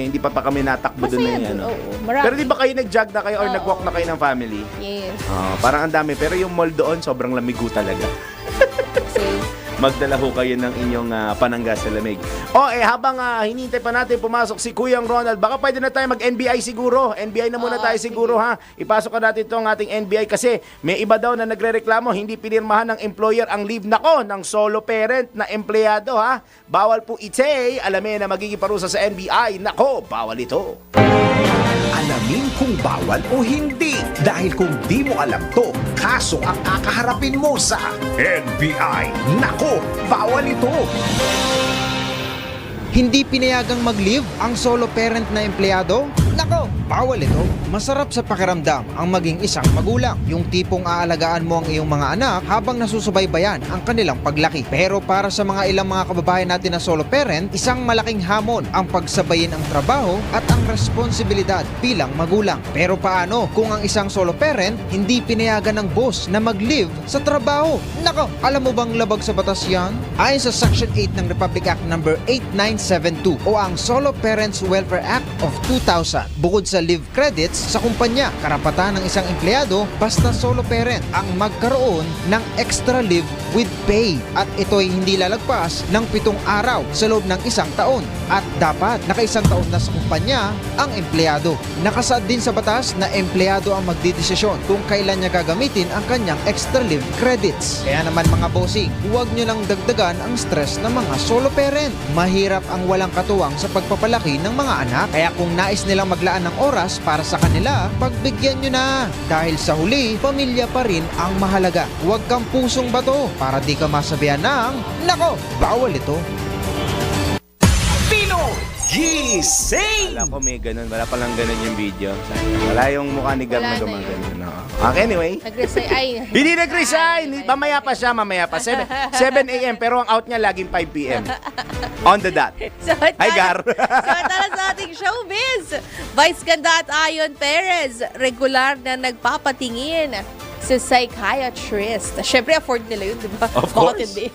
hindi pa kami natakbo doon na Masaya yan. dun, Ano. oo. Marami. Pero di ba kayo nag-jog na kayo or Oo. nag-walk na kayo ng family? Yes. Parang ang dami. Pero yung mall doon, sobrang lamigo talaga. Kasi, Magdala ho kayo ng inyong pananggas sa lamig. Habang hinihintay pa natin pumasok si Kuyang Ronald, baka pwede na tayo mag-NBI siguro. NBI na muna tayo siguro ha. Ipasok ka natin itong ating NBI kasi may iba daw na nagre-reklamo, hindi pinirmahan ng employer ang leave nako ng solo parent na empleyado ha. Bawal po ite, alamin na magiging parusa sa NBI. Nako, bawal ito. Alamin kung bawal o hindi. Dahil kung di mo alam to, kaso ang kakaharapin mo sa NBI. Nako, bawal ito. Hindi pinayagang mag-leave ang solo parent na empleyado? Nako, bawal ito. Masarap sa pakiramdam ang maging isang magulang. Yung tipong aalagaan mo ang iyong mga anak habang nasusubaybayan ang kanilang paglaki. Pero para sa mga ilang mga kababayan natin na solo parent, isang malaking hamon ang pagsabayin ang trabaho at ang responsibilidad bilang magulang. Pero paano kung ang isang solo parent hindi pinayagan ng boss na mag-leave sa trabaho? Nako, alam mo bang labag sa batas yan? Ayon sa Section 8 ng Republic Act No. 8972 o ang Solo Parents Welfare Act of 2000. Bukod sa leave credits sa kumpanya, karapatan ng isang empleyado basta solo parent ang magkaroon ng extra leave with pay at ito'y hindi lalagpas ng 7 araw sa loob ng 1 taon at dapat naka-1 taon na sa kumpanya ang empleyado. Nakasaad din sa batas na empleyado ang magdidesisyon kung kailan niya gagamitin ang kanyang extra leave credits. Kaya naman mga bossing, huwag nyo lang dagdagan ang stress ng mga solo parent. Mahirap ang walang katuwang sa pagpapalaki ng mga anak. Kaya kung nais nilang maglaan ng oras para sa kanila, pagbigyan nyo na. Dahil sa huli, pamilya pa rin ang mahalaga. Huwag kang pusong bato para di ka masabihan ng, nako, bawal ito. Gising! Wala ko may ganun. Wala palang ganun yung video. Wala yung mukha ni Gab Wala na na gumagano. No. Okay, anyway. Nag-resign. Ay, Hindi nag-resign. Mamaya pa siya, mamaya pa. 7 a.m. pero ang out niya laging 5 p.m. On the dot. Hi, Gar. Samantala sa ating showbiz, Vice Ganda at Ayon Perez, regular na nagpapatingin sa psychiatrist. Siyempre, afford nila yun, di ba? Of Bakit course. hindi?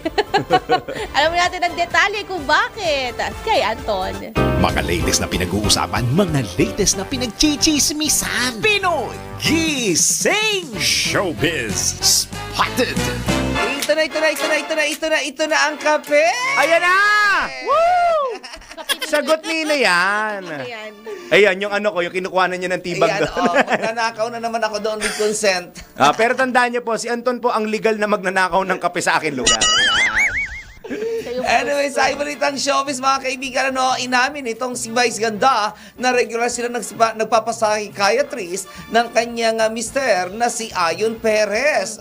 Alam mo natin ang detalye kung bakit. Kay Anton. Mga latest na pinag-uusapan, mga latest na pinagchichismisan. Pinoy Gising! Showbiz Spotted! Ito na ang kape! Ayan na! Woo! Sagot ni Ina yan. Ayan. Ayan, yung ano ko, yung kinukuhanan niya ng tibag Ayan, doon. magnanakaw na naman ako doon with consent. Pero tandaan niyo po, si Anton po ang legal na magnanakaw ng kape sa akin lugar. Anyway, sa ibalitang showbiz, mga kaibigan, inamin itong si Vice Ganda na regular sila nagpapapsychiatrist ng kanyang mister na si Ayon Perez.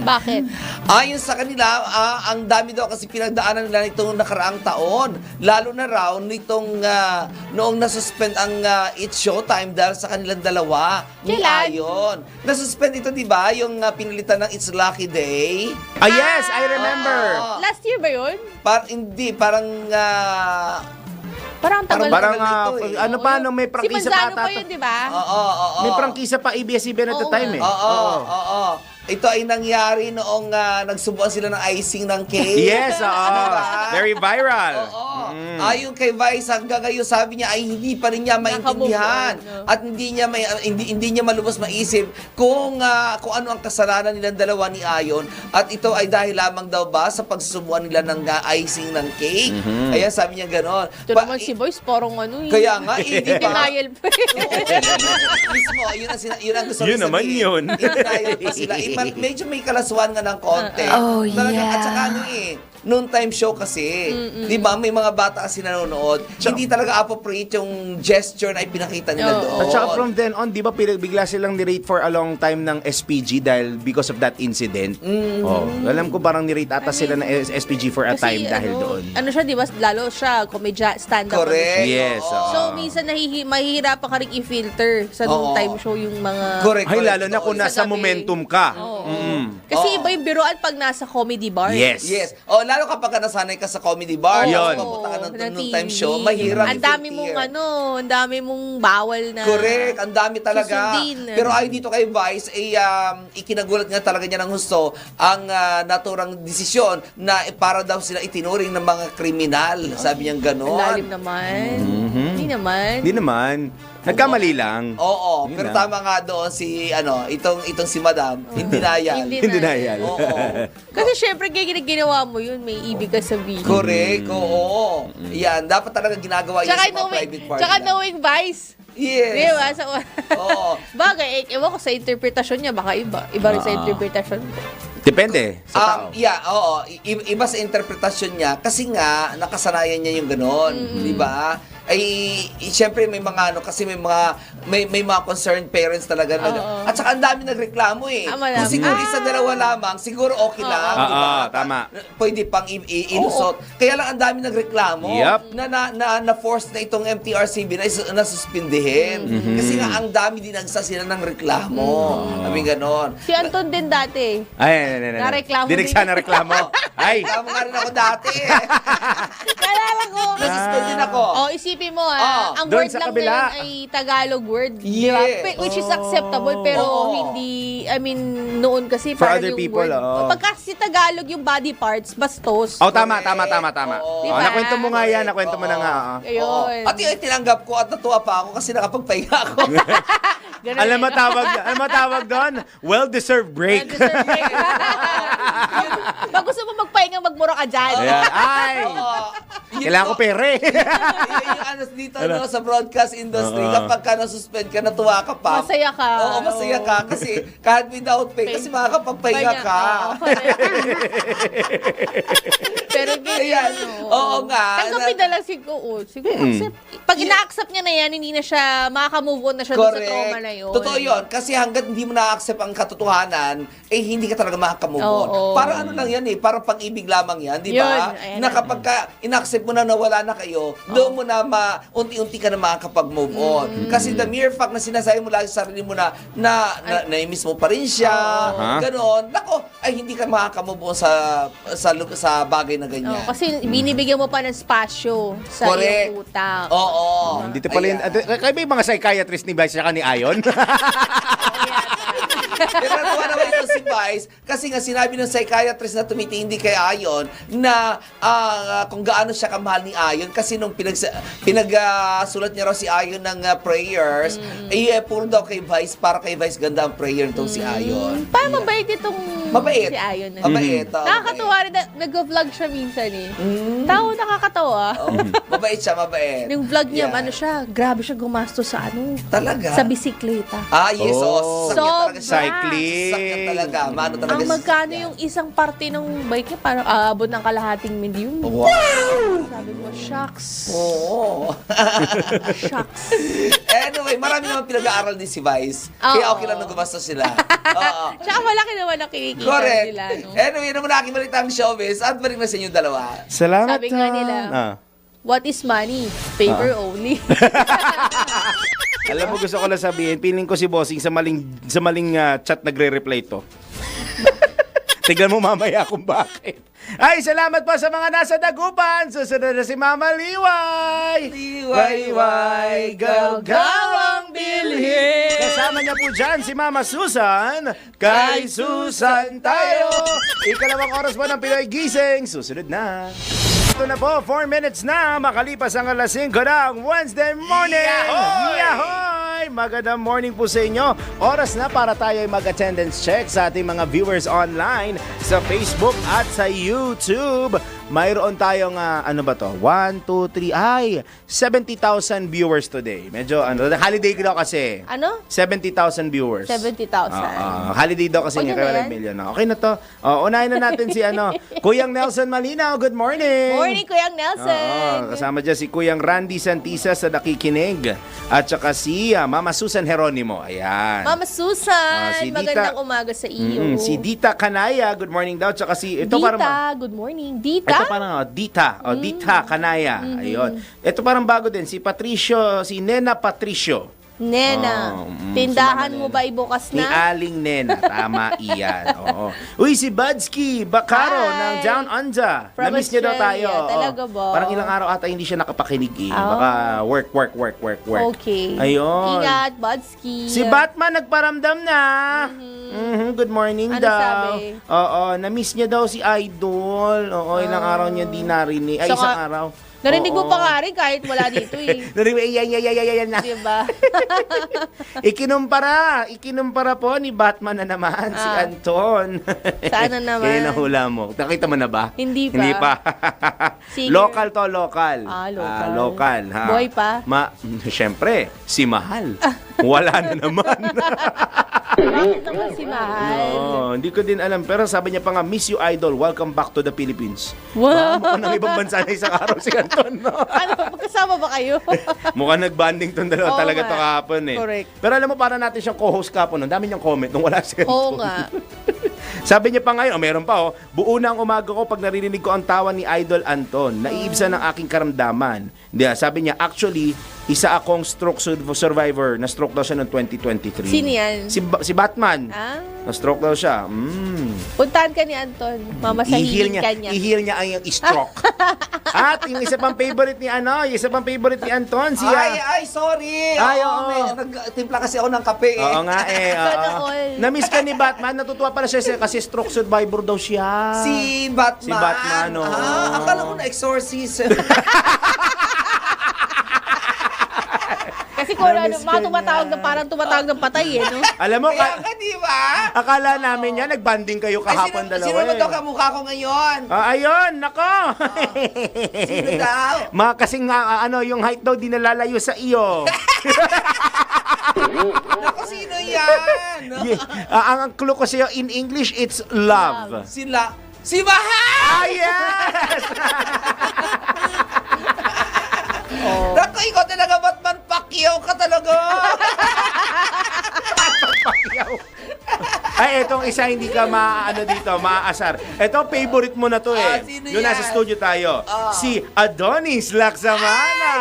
Bakit? Ayon sa kanila, ang dami daw kasi pinagdaanan nila nitong nakaraang taon. Lalo na raw nitong noong nasuspend ang It's Showtime dahil sa kanilang dalawa. Ni Kailan? Ayon. Nasuspend ito, di ba? Yung pinilitan ng It's Lucky Day. Yes, I remember. Last year ba yun? Hindi, parang... Parang tagal. Parang, ito eh. ano pa, no, may Si prangkisa Manzano pa pa yun, di ba? Oo. May prangkisa pa ABS-CBN at the Oo time nga. eh. Oo. Ito ay nangyari noong nagsubuan sila ng icing ng cake. Yes, very viral. Oo. Ayon kay Vice, hanggang ngayon sabi niya ay hindi pa rin niya maintindihan Nakamove on, no? at hindi niya malubos maisip kung ano ang kasalanan nilang dalawa ni Ayon at ito ay dahil lamang daw ba sa pagsusubuan nila ng icing ng cake. Ayan, sabi niya ganon. Ito naman si Boyce, parang ano eh. Kaya nga, di ba? Denial pa Mismo, yun ang gusto Yun ko naman sabihin. yun. In-denial pa sila. Medyo may kalaswan nga ng konti. At saka noon time show kasi, di ba, may mga bata kasi nanonood, hindi talaga appropriate yung gesture na ipinakita nila doon. At saka from then on, di ba bigla silang nirate for a long time ng SPG dahil because of that incident. Alam ko parang nirate ata sila ng SPG for a time dahil doon. Ano siya, di ba? Lalo siya, stand-up. Correct. Yes. Oo. So, minsan mahihirapan ka rin i-filter sa nung Oo. time show yung mga... Correct. Ay, lalo na kung Sa nasa gabi. momentum ka. Kasi iba yung biruan pag nasa comedy bar. Yes. Yes. Lalo kapag nasanay ka sa comedy bar, Yun. papunta ka ng ng noon time TV. show, mahirap Ang dami mong ang dami mong bawal na... Correct, ang dami talaga. susundin. Pero ay dito kay Vice, ikinagulat nga talaga niya ng husto ang naturang desisyon na para daw sila itinuring ng mga kriminal. Sabi niya Ang gano'n. lalim naman. Hindi naman. Hindi naman. Nagkamali lang. Oo, Yun pero lang. tama nga doon si itong si Madam, hindi nayal. Hindi Hindi na. na yan. Oo. Kasi syempre, kaya ginawa mo yun, may ibig ka sabihin. Correct, oo. Yan, dapat talaga ginagawa yan Tsaka sa mga knowing, private party. tsaka knowing Vice. Yes. Di ba? Oo. Bagay, ewan ko sa interpretasyon niya, baka iba. Iba rin sa interpretasyon ko. Depende sa tao. Yeah, oo. Iba sa interpretasyon niya kasi nga nakasanayan niya yung gano'n, di ba? syempre may mga kasi may mga concerned parents talaga. At saka ang dami nagreklamo eh. Kung siguro isa dalawa lamang, siguro okay lang. Tama. Pwede pang ilusot. Kaya lang ang dami nagreklamo na force na itong MTRCB na suspindihin. Kasi nga ang dami din sila ng reklamo. Sabi ganon. Si Anton din dati. Ay, Nareklamo Dinig din. sana reklamo. Ay, Reklamo nga rin ako dati. Nalala ko. Nasuspend din ako. Isipin mo ang doon word sa lang kabila. ngayon ay Tagalog word. Yes. Which is acceptable, pero hindi, I mean, noon kasi For parang other yung people, word. Pagka si Tagalog yung body parts, bastos. tama. Diba? Nakwento mo nga yan, nakwento mo na nga. Ayun. At yun, tinanggap ko at natuwa pa ako kasi nakapagpahinga ako. Ganun Alam mo eh. tawag doon? Well-deserved break. Pag gusto mo magpahinga, magmura ka dyan. Ayan. Ay! Kailangan ko pere. Yung ano dito sa broadcast industry, kapag ka nasuspend ka, natuwa ka pa. Masaya ka. Oo, masaya ka kasi kahit without pay, kasi makakapagpahinga ka. Pero Ayan. Oo nga. Tanggapin na lang siguro. Accept. Pag ina-accept niya na yan, hindi na siya, makaka-move on na siya doon sa trauma na yun. Totoo yun. Kasi hanggat hindi mo na-accept ang katotohanan, hindi ka talaga makaka-move on. Parang ano lang yan parang pang-ibig lamang yan, di ba? Na kapag ina-accept mo na nawala na kayo, doon mo na unti-unti ka na makakapag-move on. Kasi the mere fact na sinasabi mo lagi sa sarili mo na na-miss mo pa rin siya, gano'n, nako, ay hindi ka makaka-move on sa bagay na ganyan. Kasi binibigyan mo pa ng spasyo sa iyong utak. Oo. Dito pala yun. Kayo ba yung mga psychiatrist ni Vice at ni Ayon? Pero natuwa naman ito si Vice kasi nga sinabi ng psychiatrist na tumitindi kay Ayon na kung gaano siya kamahal ni Ayon kasi nung pinagsulat niya raw si Ayon ng prayers, puro daw kay Vice, para kay Vice ganda ang prayer nitong si Ayon. Parang mabait itong si Ayon. Mabait. Nakakatuwa rin, nag-vlog siya minsan eh. Tao nakakatawa. Mabait siya, mabait. Yung vlog niya, grabe siya gumastos sa Talaga? sa bisikleta. Yes, sakyan talaga siya. Cycling. Sakyan talaga. Mano talaga Ang magkano yung isang parte ng bike niya, parang aabot ng kalahating milyon. Wow. Sabi ko, shucks. Oo. Shucks. Anyway, marami naman pinag-aaral din si Vice. Kaya okay lang na gumastos sila. Oo. Tsaka malaki naman na kinikita Correct. nila. No? Anyway, naman aking balita ang showbiz at balik na sa inyong dalawa. Salamat. Sabi nga nila, what is money? Paper only. Alam mo, gusto ko lang sabihin, feeling ko si Bossing sa maling chat nagre-reply to. Tignan mo mamaya kung bakit. Ay, salamat po sa mga nasa Dagupan. Susunod na si Mama Liway. Liway, gawang bilhin. Kasama niya po dyan si Mama Susan. Kay Susan tayo. Ikalawang oras po ng Pinoy Gising. Susunod na. Ito na po, 4 minutes na. Makalipas ang alas 5 ng Wednesday morning. Yahoy! Magandang morning po sa inyo. Oras na para tayo mag-attendance check sa ating mga viewers online sa Facebook at sa YouTube. Mayroon tayong, 1, 2, 3, 70,000 viewers today. Medyo, holiday daw kasi. Ano? 70,000 viewers. 70,000. Holiday daw kasi Okay nga, na kaya yan? million na. Okay na to. Unahin na natin si Kuyang Nelson Malinaw. Good morning. Morning, Kuyang Nelson. Kasama dyan si Kuyang Randy Santisa sa nakikinig. At saka si Mama Susan Heronimo. Ayan. Mama Susan, si Dita- magandang umaga sa iyo. Si Dita Kanaya. Good morning daw. Tsaka si, ito Dita, parang, good morning. Dita? ito parang, Dita. Dita Kanaya. Ayun. Ito parang bago din. Si Patricio, si Nena Patricio. Nena, si tindahan Mama mo Nena. ba ibukas Ni na? Aling Nena. Tama iyan. Oo. Uy, si Badsky Bakaro Hi. ng Down Under. From Namiss niyo daw tayo. Australia. Oo. Talaga ba? Parang ilang araw ata hindi siya nakapakinig eh. Oh. Baka work. Okay. Ayun. Ingat, Budsky. Si Batman nagparamdam na. Good morning Ano daw. sabi? Oo, na-miss niya daw si Idol. Oo, ilang araw niya di narinig. Ay, So, isang araw. Narinig Oo. mo pa nga rin kahit wala dito eh. Narinig, yan na. Diba? Ikinumpara po ni Batman na naman si Anton. Sana naman. Kaya nahula mo. Nakita mo na ba? Hindi pa. Hindi pa. Sige. Local to, local. Local. Local, ha. Boy pa? Siyempre, si Mahal. Wala na naman. Bakit naman si Mahal? Oo, hindi ko din alam. Pero sabi niya pa nga, miss you, idol. Welcome back to the Philippines. Wow. Mukhang ng ibang bansa na isang araw si Anton, no? Ano, magkasama ba kayo? Mukhang nag-banding tong dalawa Oo talaga nga. to kahapon eh. Correct. Pero alam mo, para natin siyang co-host kahapon, ang dami niyang comment nung wala si Anton. Oo nga. Sabi niya pa ngayon, meron pa buo na ang umaga ko pag naririnig ko ang tawa ni Idol Anton. Naiibsan ng aking karamdaman. Sabi niya, actually, isa akong stroke survivor. Na-stroke daw siya noong 2023. Sino yan? Si Batman. Ah, Na-stroke daw siya. puntahan ka ni Anton. Mamasahihin ka niya. I-heal niya ang iyong stroke. At yung isa pang favorite ni Anton, Ay, sorry. Ay, Oo, oo. may nagtimpla kasi ako ng kape eh. Oo nga eh. Sana oo. all. Na-miss ka ni Batman. Natutuwa pala siya kasi stroke survivor daw siya. Si Batman. Si Batman, oo. Akala ko na exorcism. Kasi kung ano, Na-miss mga ka tumatawag niya. na parang tumatawag ng patay eh, no? Alam mo, Kaya nga, di ba? akala namin yan, nagbanding kayo Ay, kahapon dalawa sino ba eh. daw kamukha ko ngayon? Ayun, nako. Sino daw? Kasing yung height daw di nalalayo sa iyo. Naku, sino yan? Ang clue ko sa'yo, in English, it's love. Sila. Si Mahal! Ah, yes! Naku, ikaw talaga, Batman Pacquiao ka talaga. Ay, etong isa hindi ka maaasar. Ito, favorite mo na to eh. Sino Yung nasa yan? studio tayo. Si Adonis Laksamana.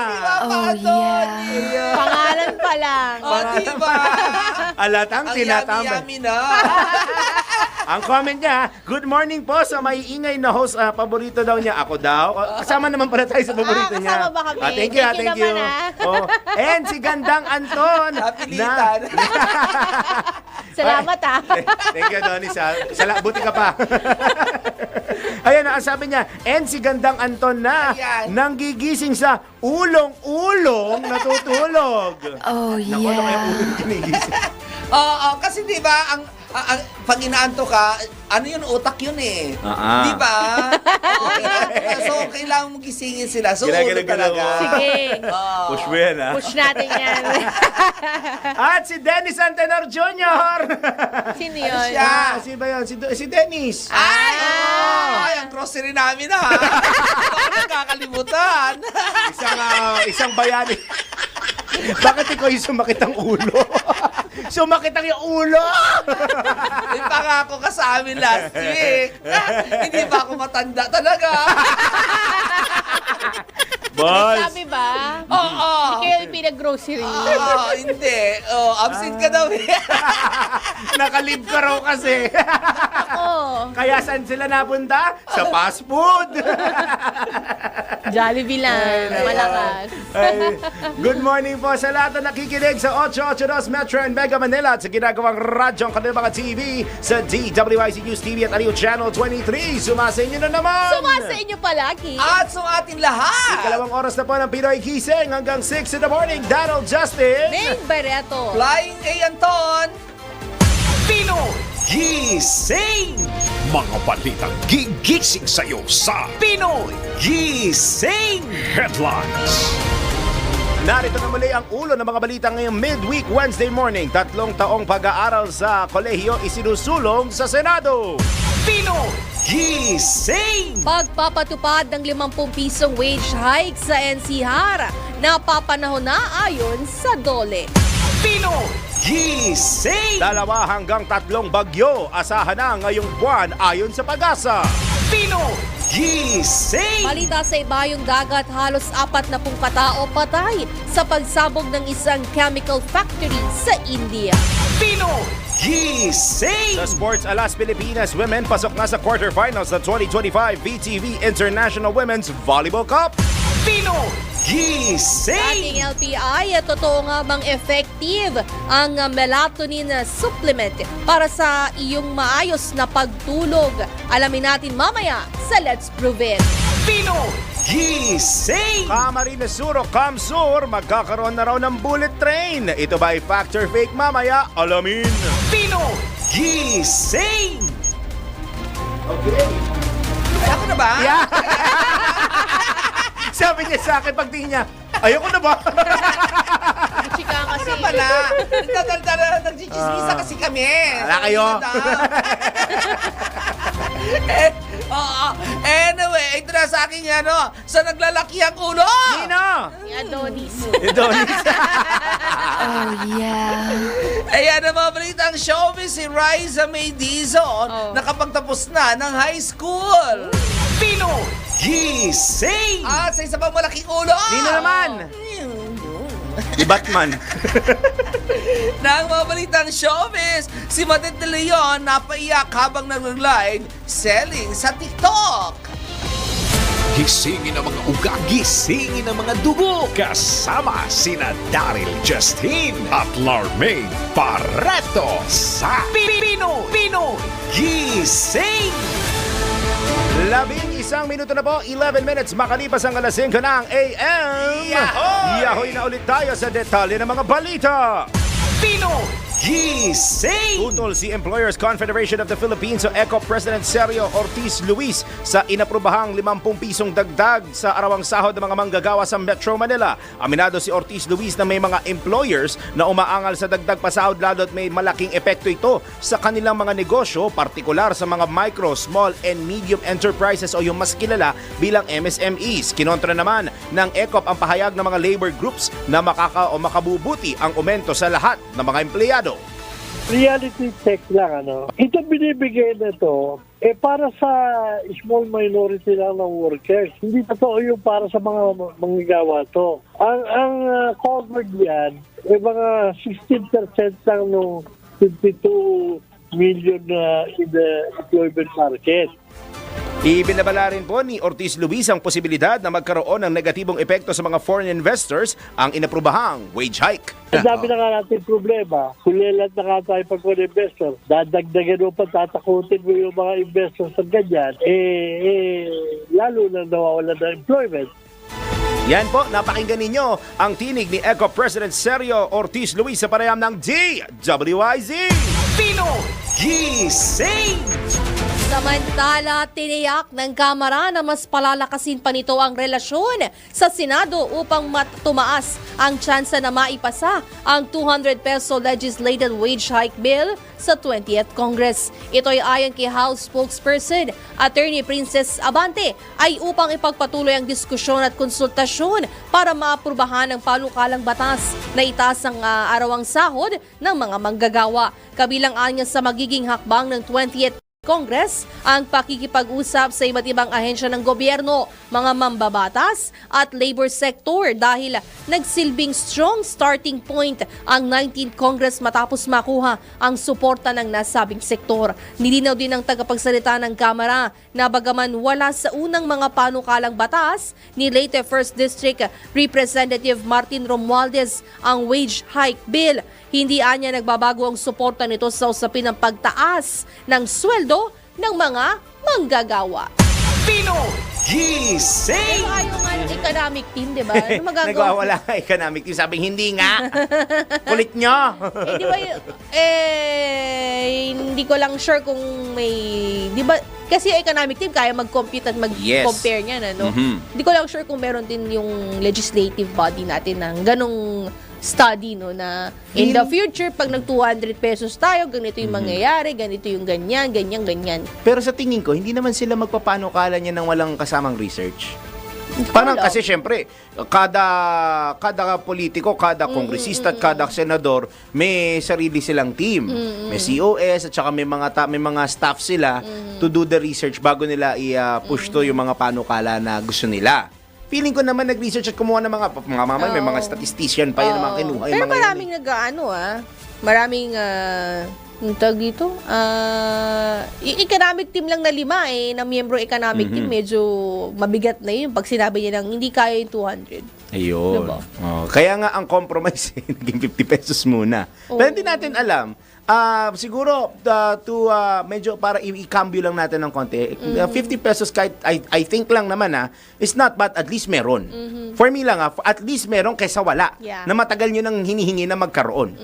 Pangalan pa lang. Di ba? Alatang Ang tinatambay. yummy-yummy na. Ang comment niya, good morning po sa may ingay na host. Paborito daw niya. Ako daw. Kasama naman pala tayo sa paborito niya. kasama ba kami? Thank you, Thank you naman, Oh. And si Gandang Anton. Napilitan. Salamat ah. Thank you, Adonis. Buti ka pa. Ayan, ang sabi niya, and si Gandang Anton na Ayan. nanggigising sa ulong-ulong natutulog. Oh, Naku, ano kaya ulong kinigising? Oo, kasi di ba, pag inaanto ka, ano yun, utak yun eh. Di ba? So, kailangan mo gisingin sila. So, ulo Ginagalaw talaga. mo. Sige. Oo. Push mo yan, ha? Push natin yan. At si Dennis Antenor Jr. Sino yun? siya? Si ba yun? Si Dennis. Ay, ang grocery namin ha. Baka nakakalimutan. Isang bayani. Bakit ikaw yung sumakit ang ulo? Sumakit ang yung ulo! May pangako ka sa amin last week. Hindi ba ako matanda talaga? Boss! Sabi ba? Oo. Hindi kayo yung pinag-grocery. Hindi. Oh, absent ka daw eh. Nakalib ka raw kasi. Oo. Kaya saan sila napunta? Sa fast food. Jollibee lang. Malakas. Ay, good morning po sa lahat na nakikinig sa 882 Metro and Mega Manila at sa ginagawang radyong kanilang mga TV sa DWIC News TV at Aliw Channel 23. Sumasa inyo na naman! Sumasa inyo palagi. At sa ating lahat. Ikalawang oras na po ng Pinoy Gising hanggang 6 in the morning. Donald Justin! Bing Barreto. Flying A. Anton. Pinoy Gising! Mga balitang gigising sa'yo sa Pinoy Gising Headlines. Narito na muli ang ulo ng mga balita ngayong midweek Wednesday morning. 3 taong pag-aaral sa kolehiyo isinusulong sa Senado. Pinoy Gising! Pagpapatupad ng 50 pisong wage hike sa NCR. Napapanahon na ayon sa DOLE. Pinoy Gising! 2 hanggang 3 bagyo asahan na ngayong buwan ayon sa Pag-asa. Pinoy Gising! Balita sa ibayong dagat, halos 40 katao patay sa pagsabog ng isang chemical factory sa India. Pinoy Gising! Sa sports, Alas Pilipinas women pasok na sa quarterfinals ng 2025 VTV International Women's Volleyball Cup. Pinoy Ating Gising! LPI, totoo nga bang effective ang melatonin supplement para sa iyong maayos na pagtulog? Alamin natin mamaya sa Let's Prove It. Pinoy Gising! Camarines Sur o Camsur, magkakaroon na raw ng bullet train. Ito ba ay fact or fake mamaya? Alamin! Pinoy Gising! Ay, ako na ba? Yeah. Sabi niya sa akin pagtingin niya, ayoko na ba? Chika Ano pala? Nagchichismisa kasi kami. Wala kayo. Anyway, ito na sa akin sa naglalaki ang ulo. Nino! Si Adonis. Adonis. Ayan ang mga balitang showbiz si Riza May Dizon nakapagtapos na ng high school. Pinoy Gising! At sa isa pang malaking ulo. Nino naman! Si Batman. Nang mga balitang showbiz, si Matet de Leon napaiyak habang nag-live selling sa TikTok. Gisingin ang mga uga, gisingin ang mga dugo. Kasama sina Daryl Justin at Larmaine Pareto sa Pinoy Gising! 11 minuto na po, 11 minutes makalipas ang alas 5 ng AM. Yahoy na ulit tayo sa detalye ng mga balita. Pinoy Gising! Tutol si Employers Confederation of the Philippines o ECO President Sergio Ortiz Luis sa inaprobahang 50 pisong dagdag sa arawang sahod ng mga manggagawa sa Metro Manila. Aminado si Ortiz Luis na may mga employers na umaangal sa dagdag pasahod lalo't may malaking epekto ito sa kanilang mga negosyo, partikular sa mga micro, small and medium enterprises o yung mas kilala bilang MSMEs. Kinontra naman ng ECOP ang pahayag ng mga labor groups na makabubuti ang aumento sa lahat ng mga empleyado. Reality check lang, Ito binibigay na to, para sa small minority lang ng workers. Hindi totoo yung para sa mga manggagawa to. Ang covered yan, mga 16% lang ng 52 million in the employment market. Ibinabala rin po ni Ortiz Luis ang posibilidad na magkaroon ng negatibong epekto sa mga foreign investors ang inaprobahang wage hike. Ang dami na nga natin problema. Kulilat na nga tayo pag mga investor. Dadagdagan mo pa, tatakutin mo yung mga investors sa ganyan. Lalo na nawawala ng employment. Yan po, napakinggan ninyo ang tinig ni ECO President Sergio Ortiz Luis sa panayam ng DWIZ. Pinoy Gising! Samantala, tiniyak ng Kamara na mas palalakasin pa nito ang relasyon sa Senado upang tumaas ang tsansa na maipasa ang 200 peso legislated wage hike bill sa 20th Congress. Ito ay ayon kay House spokesperson Attorney Princess Abante ay upang ipagpatuloy ang diskusyon at konsultasyon para maaprubahan ang panukalang batas na itaas ang arawang sahod ng mga manggagawa. Kabilang anya sa magiging hakbang ng 20th Congress ang pakikipag-usap sa iba't ibang ahensya ng gobyerno, mga mambabatas at labor sector dahil nagsilbing strong starting point ang 19th Congress matapos makuha ang suporta ng nasabing sektor. Nilinaw din ng tagapagsalita ng Kamara na bagaman wala sa unang mga panukalang batas ni Leyte 1st District Representative Martin Romualdez ang wage hike bill, hindi anya nagbabago ang suporta nito sa usapin ng pagtaas ng sweldo ng mga manggagawa. Pinoy Gising! Pero ayaw nga ng economic team, di ba? Ano magagawa? Nagwawala nga economic team. Sabing hindi nga. Kulit nyo. Di ba, hindi ko lang sure kung may, di ba, kasi economic team kaya mag-compute at mag-compare niyan, ano? Hindi ko lang sure kung meron din yung legislative body natin ng ganong study, no, na in the future, pag nag-200 pesos tayo, ganito yung mangyayari, ganito yung ganyan. Pero sa tingin ko, hindi naman sila magpapanukala niya ng walang kasamang research. Parang kasi syempre, kada politiko, kada kongresista at kada senador, may sarili silang team. May COS at saka may mga staff sila to do the research bago nila i-push to yung mga panukala na gusto nila. Feeling ko naman nag-research at kumuha ng may mga statistician pa yun, mga kinuha. Pero maraming maraming yung tawag dito, economic team lang na 5 na miyembro economic team, medyo mabigat na yun pag sinabi niya lang hindi kaya yung 200. Ayun. Diba? Kaya nga ang compromise naging 50 pesos muna. Pero hindi natin alam. Siguro medyo para i-cambio lang natin ng konti. 50 pesos kahit I think lang naman is not bad, at least meron. For me lang at least meron kaysa wala. Yeah. Na matagal nyo nang hinihingi na magkaroon.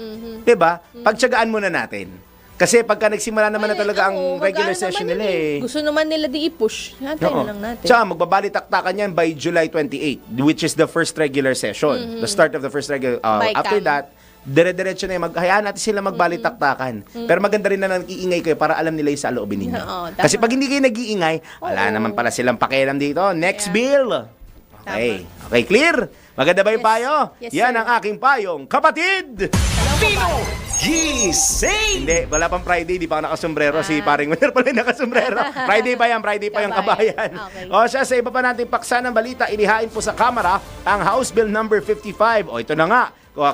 'Di ba? Pagtiyagaan muna natin. Kasi pagka nagsimula naman na talaga ang regular session nila Gusto naman nila di i-push. Natin na lang natin. Tsaka magbabali-taktakan yan by July 28, which is the first regular session. The start of the first regular. After that, dire-diretso na yung hayaan natin sila magbalitaktakan. Pero maganda rin na nag-iingay kayo para alam nila yung saloobin ninyo. Oo, tama. Kasi pag hindi kayo nag-iingay, wala naman pala silang pakialam dito. Next bill. Okay. Okay, clear? Maganda ba yung payo? Yes, Yan sir. ang aking payong kapatid! Gising! Hindi, wala pang Friday, di pa ako nakasombrero. Si paring Winner pala yung nakasombrero. Friday pa yung kabayan. Okay. O siya, sa iba pa nating paksa ng balita, inihain po sa Kamara ang House Bill number 55. O ito na nga,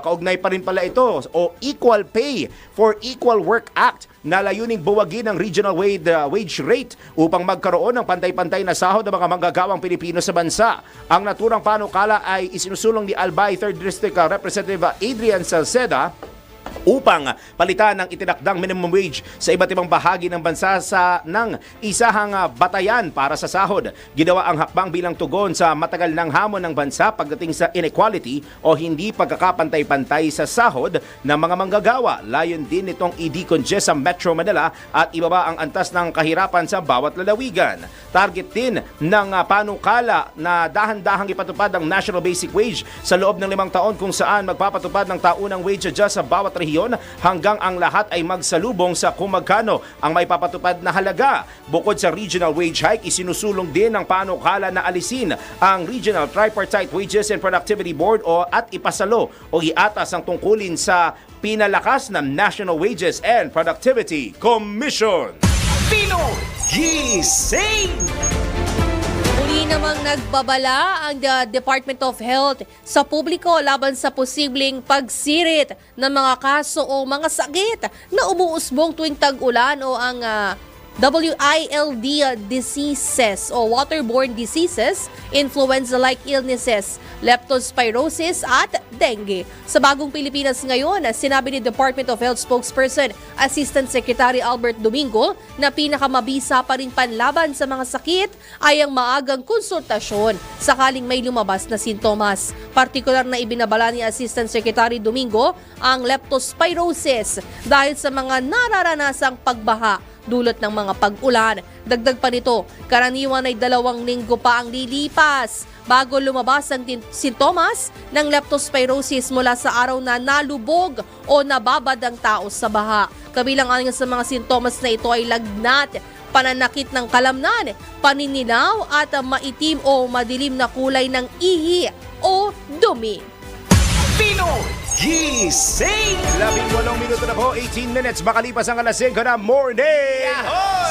kaugnay pa rin pala ito, o Equal Pay for Equal Work Act na layuning buwagin ang regional wage rate upang magkaroon ng pantay-pantay na sahod ng mga manggagawang Pilipino sa bansa. Ang naturang panukala ay isinusulong ni Albay 3rd District Representative Adrian Salceda upang palitan ng itinakdang minimum wage sa iba't ibang bahagi ng bansa ng isahang batayan para sa sahod. Ginawa ang hakbang bilang tugon sa matagal ng hamon ng bansa pagdating sa inequality o hindi pagkakapantay-pantay sa sahod ng mga manggagawa. Layon din itong i-decongest sa Metro Manila at ibaba ang antas ng kahirapan sa bawat lalawigan. Target din ng panukala na dahan-dahang ipatupad ang National Basic Wage sa loob ng 5 taon kung saan magpapatupad ng taunang wage adjust sa bawat rehiyon hanggang ang lahat ay magsalubong sa kung magkano ang may papatupad na halaga. Bukod sa regional wage hike, isinusulong din ng panukala na alisin ang Regional Tripartite Wages and Productivity Board at ipasalo o iatas ang tungkulin sa pinalakas ng National Wages and Productivity Commission. Gising! Muli namang nagbabala ang Department of Health sa publiko laban sa posibleng pagsirit ng mga kaso o mga sakit na umuusbong tuwing tag-ulan o ang WILD diseases o waterborne diseases, influenza-like illnesses, leptospirosis at dengue. Sa Bagong Pilipinas ngayon, sinabi ni Department of Health spokesperson Assistant Secretary Albert Domingo na pinakamabisa pa rin panlaban sa mga sakit ay ang maagang konsultasyon sakaling may lumabas na sintomas. Partikular na ibinabala ni Assistant Secretary Domingo ang leptospirosis dahil sa mga nararanasang pagbaha dulot ng mga pag-ulan. Dagdag pa nito, karaniwan ay 2 linggo pa ang lilipas bago lumabas ang sintomas ng leptospirosis mula sa araw na nalubog o nababad ang tao sa baha. Kabilang sa mga sintomas na ito ay lagnat, pananakit ng kalamnan, paninilaw at maitim o madilim na kulay ng ihi o dumi. Gising! 18 minuto na po, 18 minutes makalipas ang alas 5 na morning!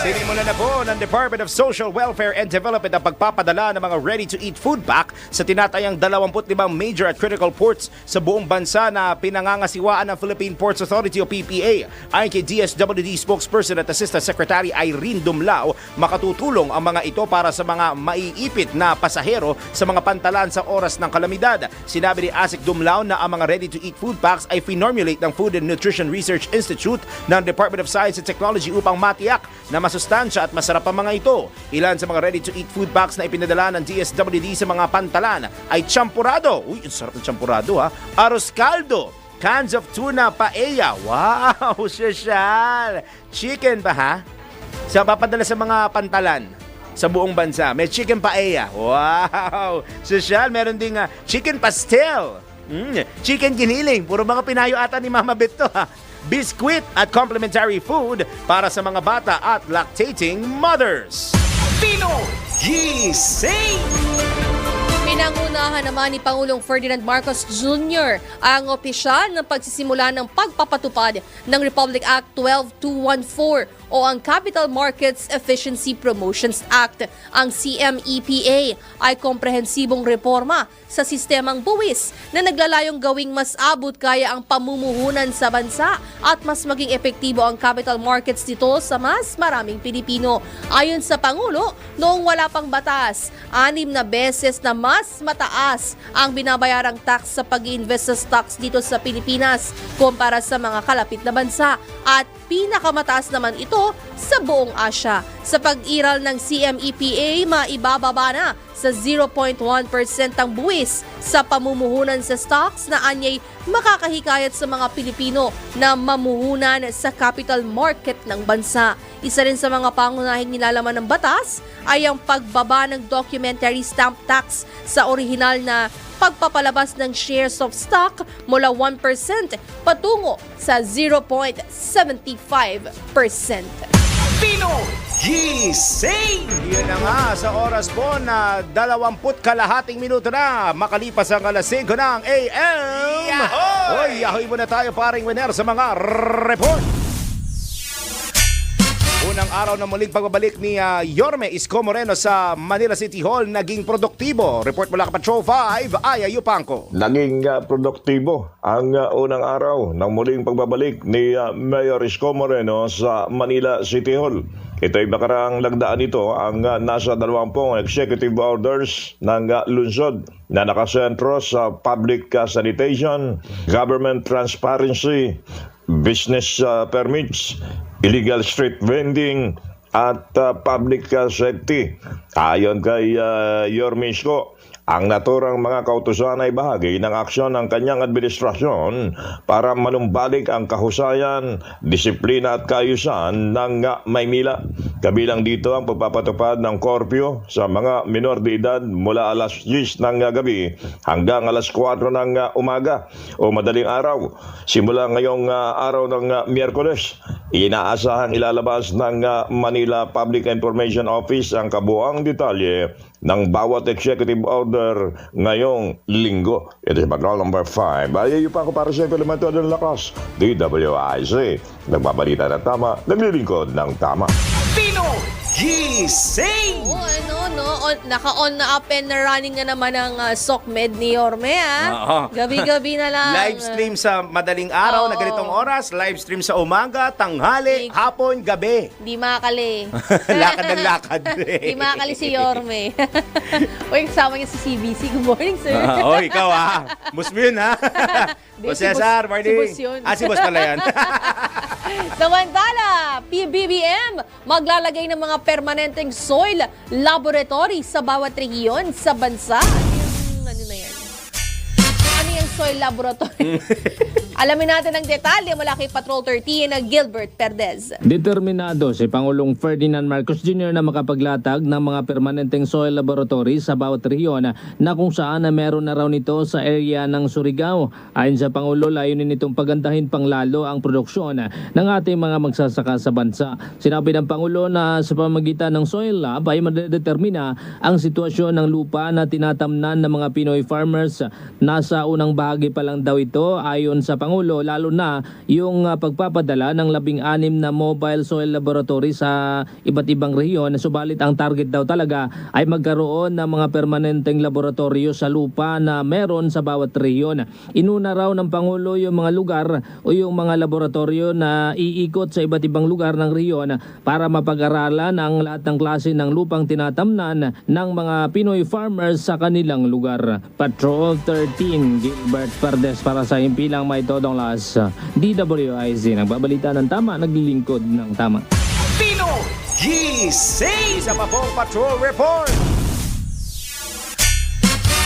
Sinimulan na po ng Department of Social Welfare and Development ang pagpapadala ng mga ready-to-eat food pack sa tinatayang 25 major at critical ports sa buong bansa na pinangangasiwaan ng Philippine Ports Authority o PPA. Ayon kay DSWD spokesperson at Assistant Secretary Irene Dumlao, makatutulong ang mga ito para sa mga maiipit na pasahero sa mga pantalan sa oras ng kalamidad. Sinabi ni Asik Dumlao na ang mga ready-to-eat food packs ay finormulate ng Food and Nutrition Research Institute ng Department of Science and Technology upang matiyak na masustansya at masarap ang mga ito. Ilan sa mga ready-to-eat food packs na ipinadala ng DSWD sa mga pantalan ay champurado. Uy, ang sarap ng champurado ha. Arroz caldo, cans of tuna paella. Wow, sosyal. Chicken ba ha? Sa papadala sa mga pantalan sa buong bansa. May chicken paella. Wow! Sosyal, meron ding chicken pastel. Chicken giniling. Puro mga Pinayo ata ni Mama Bet to ha. Biscuit at complimentary food para sa mga bata at lactating mothers. Gising! Pinangunahan naman ni Pangulong Ferdinand Marcos Jr. ang opisyal ng pagsisimula ng pagpapatupad ng Republic Act 12214 o ang Capital Markets Efficiency Promotions Act. Ang CMEPA ay komprehensibong reforma sa sistemang buwis na naglalayong gawing mas abot kaya ang pamumuhunan sa bansa at mas maging epektibo ang capital markets dito sa mas maraming Pilipino. Ayon sa Pangulo, noong wala pang batas, 6 na beses na mas mataas ang binabayarang tax sa pag-iinvest sa stocks dito sa Pilipinas kumpara sa mga kalapit na bansa at pinakamataas naman ito sa buong Asya. Sa pag-iral ng CMEPA, maibababa na sa 0.1% ang buwis sa pamumuhunan sa stocks na anyay makakahikayat sa mga Pilipino na mamuhunan sa capital market ng bansa. Isa rin sa mga pangunahing nilalaman ng batas ay ang pagbaba ng documentary stamp tax sa orihinal na pagpapalabas ng shares of stock mula 1% patungo sa 0.75%. Pinoy Gising! Yun na nga, sa oras po na 20 kalahating minuto na makalipas ang alas 5 ng AM. Hoy, yahoy muna tayo paring winner sa mga report. Unang araw na muling pagbabalik ni Yorme Isko Moreno sa Manila City Hall naging produktibo. Report mula ka Patrol 5, Aya Yupanco. Naging produktibo ang unang araw ng muling pagbabalik ni Mayor Isko Moreno sa Manila City Hall. Ito ay makaraang lagdaan nito ang nasa 20 executive orders ng lungsod na nakasentro sa public sanitation, government transparency, business permits, illegal street vending, at public safety. Ayon kay Yorme Isko, ang naturang mga kautusan ay bahagi ng aksyon ng kanyang administrasyon para manumbalik ang kahusayan, disiplina at kaayusan ng Maynila. Kabilang dito ang pagpapatupad ng korpyo sa mga minor de edad mula alas 10 ng gabi hanggang alas 4 ng umaga o madaling araw. Simula ngayong araw ng Miyerkules, inaasahang ilalabas ng Manila Public Information Office ang kabuang detalye ng bawat executive order ngayong linggo. Ito si Patrol number 5. Ayaw pa ako para sa implemento ng lakas. DWIC. Nagbabalita ng tama, naglilingkod ng tama. Pinoy Gising! Naka-on na up and running na naman ang SOCMED ni Yorme, Oo. Gabi-gabi na lang. Live stream sa madaling araw na ganitong oras, live stream sa umaga, tanghali, hapon, gabi. Di makakali. Lakad ng lakad. Di makakali si Yorme. Uy, kasama niya sa CBC. Good morning, sir. Ikaw Boss mo yun Di, Boss si Cesar, Boss- Marty. si Boss yun. Si Boss pala yan. Samantala, PBBM maglalagay ng mga permanenteng soil laboratory sa bawat rehiyon sa bansa. Ano na yan? Ano yung soil laboratory? Alamin natin ang detalye mula kay Patrol 13 na Gilbert Perdez. Determinado si Pangulong Ferdinand Marcos Jr. na makapaglatag ng mga permanenteng soil laboratory sa bawat rehiyon na kung saan na meron na raw nito sa area ng Surigao. Ayon sa Pangulo, layunin nitong pagandahin panglalo ang produksyon ng ating mga magsasaka sa bansa. Sinabi ng Pangulo na sa pamamagitan ng soil lab ay madedetermina ang sitwasyon ng lupa na tinatamnan ng mga Pinoy farmers. Nasa unang bahagi pa lang daw ito ayon sa Pangulo, lalo na yung pagpapadala ng 16 na mobile soil laboratory sa iba't ibang rehiyon. Subalit ang target daw talaga ay magkaroon ng mga permanenteng laboratorio sa lupa na meron sa bawat rehiyon. Inuna raw ng Pangulo yung mga lugar o yung mga laboratorio na iikot sa iba't ibang lugar ng rehiyon para mapag-aralan ang lahat ng klase ng lupang tinatamnan ng mga Pinoy farmers sa kanilang lugar. Patrol 13, Gilbert Perdes para sa Himpilang May Todong Las, DWIZ. Nagbabalita ng tama, naglilingkod ng tama. Pinoy Gising! Isa pa pong Patrol Report.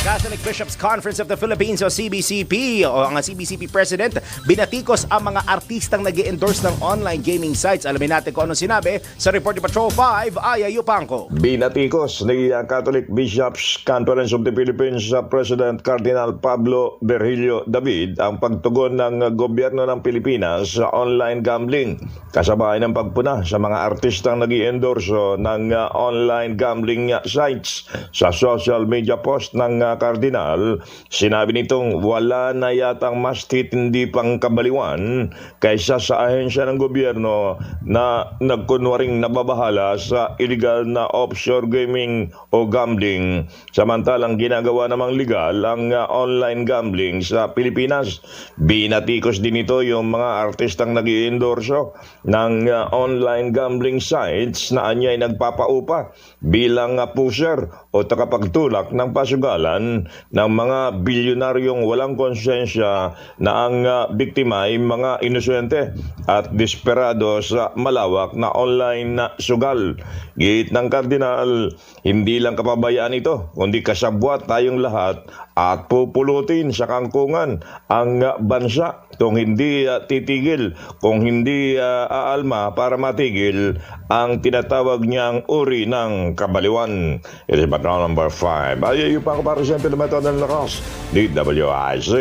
Catholic Bishops Conference of the Philippines o CBCP o ang CBCP President binatikos ang mga artistang nag-endorse ng online gaming sites. Alamin natin kung anong sinabi sa report ni Patrol 5, Aya Yupanco. Binatikos ni Catholic Bishops Conference of the Philippines President Cardinal Pablo Virgilio David ang pagtugon ng gobyerno ng Pilipinas sa online gambling. Kasabay ng pagpuna sa mga artistang nag-endorse ng online gambling sites. Sa social media post ng Cardinal, sinabi nitong wala na yatang mas titindi pang kabaliwan kaysa sa ahensya ng gobyerno na nagkunwaring nababahala sa illegal na offshore gaming o gambling. Samantalang ginagawa namang legal ang online gambling sa Pilipinas. Binatikos din ito yung mga artistang nag-i-endorso ng online gambling sites na anyay nagpapaupa bilang pusher o takapagtulak ng pasugalan ng mga bilyonaryong walang konsensya na ang biktima ay mga inosente at desperado sa malawak na online na sugal. Git ng Kardinal, hindi lang kapabayaan ito, kundi kasabwat tayong lahat at pupulutin sa kangkungan ang bansa kung hindi titigil, kung hindi aalma para matigil ang tinatawag niyang uri ng kabaliwan. It is Patrol number 5. Ay, yung pa ako para sa Pilometo ng Lakas, DWIC.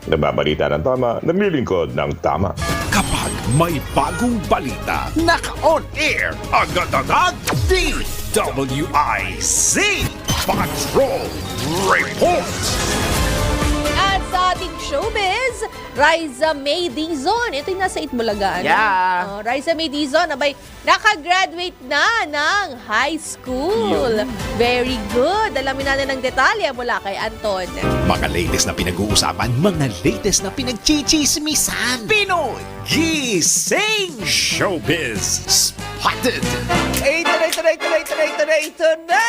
Nababalita ng tama, naglilingkod ng tama. Kapag may bagong balita, naka-on air, agad-agad, DWIC Patrol Report. At sa ating showbiz, Riza May Dizon. Ito yung nasa Itbulaga. Yeah. Riza May Dizon, abay, nakagraduate na ng high school. Very good. Alamin natin ng detalye mula kay Anton. Mga latest na pinag-uusapan, mga latest na pinagchichismisan. Pinoy Gising Showbiz Spotted. Ito na!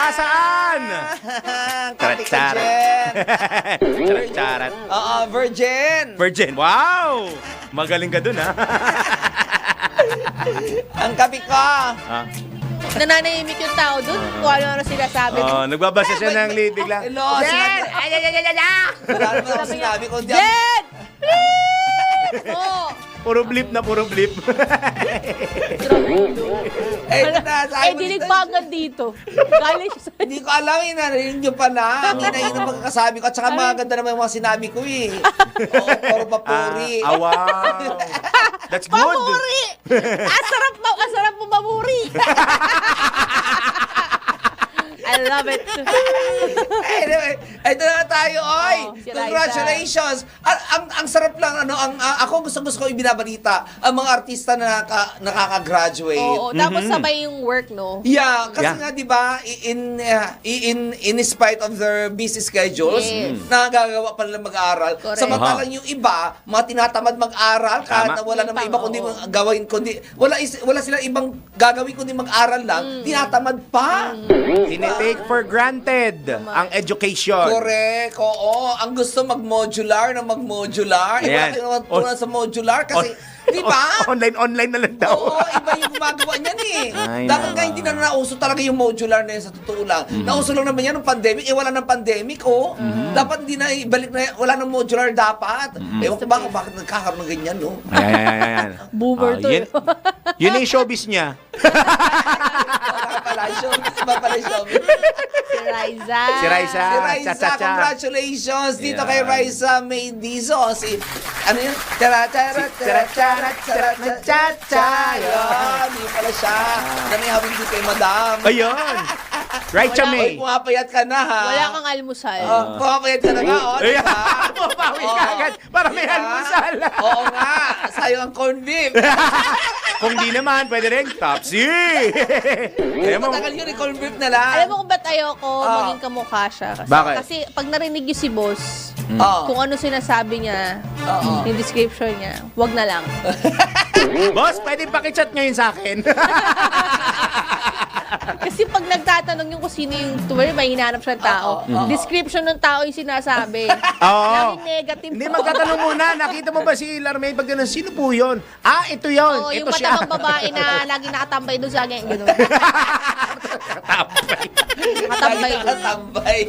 Asaan? Kapika Jen. Charat. Oo, virgin. Virgin. Wow! Magaling ka dun, ha? Ang kapika. Nananahimik yung tao dun kung ano sinasabi. Nagbabasa siya ng lead bigla. Hello, Jen! Wala naman ako sinabi ko dyan. Jen! Please! Oh. Puro blip na puro blip. Dinig pa hanggang dito. Galing siya sa... Hindi ko alam, narinig nyo pala. Hinahin ang pagkakasabi ko. At saka maganda naman yung mga sinabi ko eh. Oo, puro papuri. Wow. That's good. Pamuri! Asarap mo mamuri. I love it. Anyway, ito na tayo, oy. Si Liza. Congratulations. Ang sarap lang, ako gusto ko ibinabalita ang mga artista na nakaka-graduate. Oo, tapos sabay yung work, no? Yeah, kasi nga 'di ba in spite of their busy schedules, nagagawa pa nila mag-aral. Correct. Samantalang yung iba, mga tinatamad mag-aral kahit na wala namang iba kundi gawin wala silang ibang gagawin kundi mag-aral lang, tinatamad pa. Tinitake for granted ang education. Correct. Oo, ang gusto mag-modular na mag-modular. Iba Ayan. na sa modular kasi di ba? Online na lang daw. Oo, iba yung gumagawa niyan eh. Ay, Dapat nga hindi na nauso talaga yung modular na yun sa totoo lang. Nauso lang naman yan ng pandemic. Wala ng pandemic, oh. Dapat hindi na ibalik na wala ng modular dapat. Ewan ko bakit nagkakaroon ng ganyan, no? Ayan. Boomer to. Yun yung showbiz niya. Iba pala showbiz. Si Riza. Si Riza. Si Riza, Cha-cha-cha. congratulations dito kay Riza May Dizon. Ano yun? Cha-cha-cha. Yun, yun pala siya. Ganun yung hawin dito kay Madam. Ayun. Right, Chamay. Pumapayat ka na, ha? Wala kang almusal. Pumapayat ka na nga, Ayan. diba? Pumawi ka agad para may almusal. Oo nga, sayang ang corned beef. Kung di naman, pwede rin Topsy. Matagal yun, corned beef na lang. Alam mo kung ba't ayoko maging kamukha siya? Bakit? Kasi pag narinig yung si boss, Oo. kung ano sinasabi niya, Oo. yung description niya, wag na lang. Boss, pwede pakichat ngayon sa akin. Kasi pag nagtatanong yung kung sino yung tumari, may hinahanap siya ng tao. Description ng tao yung sinasabi. Laging negative. Hindi, magtatanong muna. Nakita mo ba si Larmay pag ganun? Sino po yun? Ah, ito yun. Oo, Ito yung siya. matamang babae na laging nakatambay doon sa akin. Ganun. Nakatambay. Nakatambay.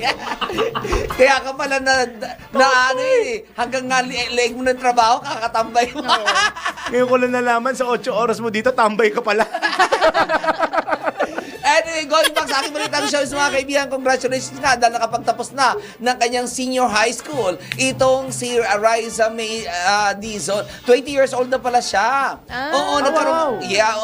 Kaya ka pala na ano eh, hanggang nga leeg mo ng trabaho, kakatambay mo. Ngayon ko lang nalaman sa 8 oras mo dito, tambay ka pala. Anyway, going back sa aking balitang show, mga kaibigan, congratulations nga dahil nakapagtapos na ng kanyang senior high school. Itong si Riza May Dizon. 20 years old na pala siya. Oo, nagkaroon. Yeah,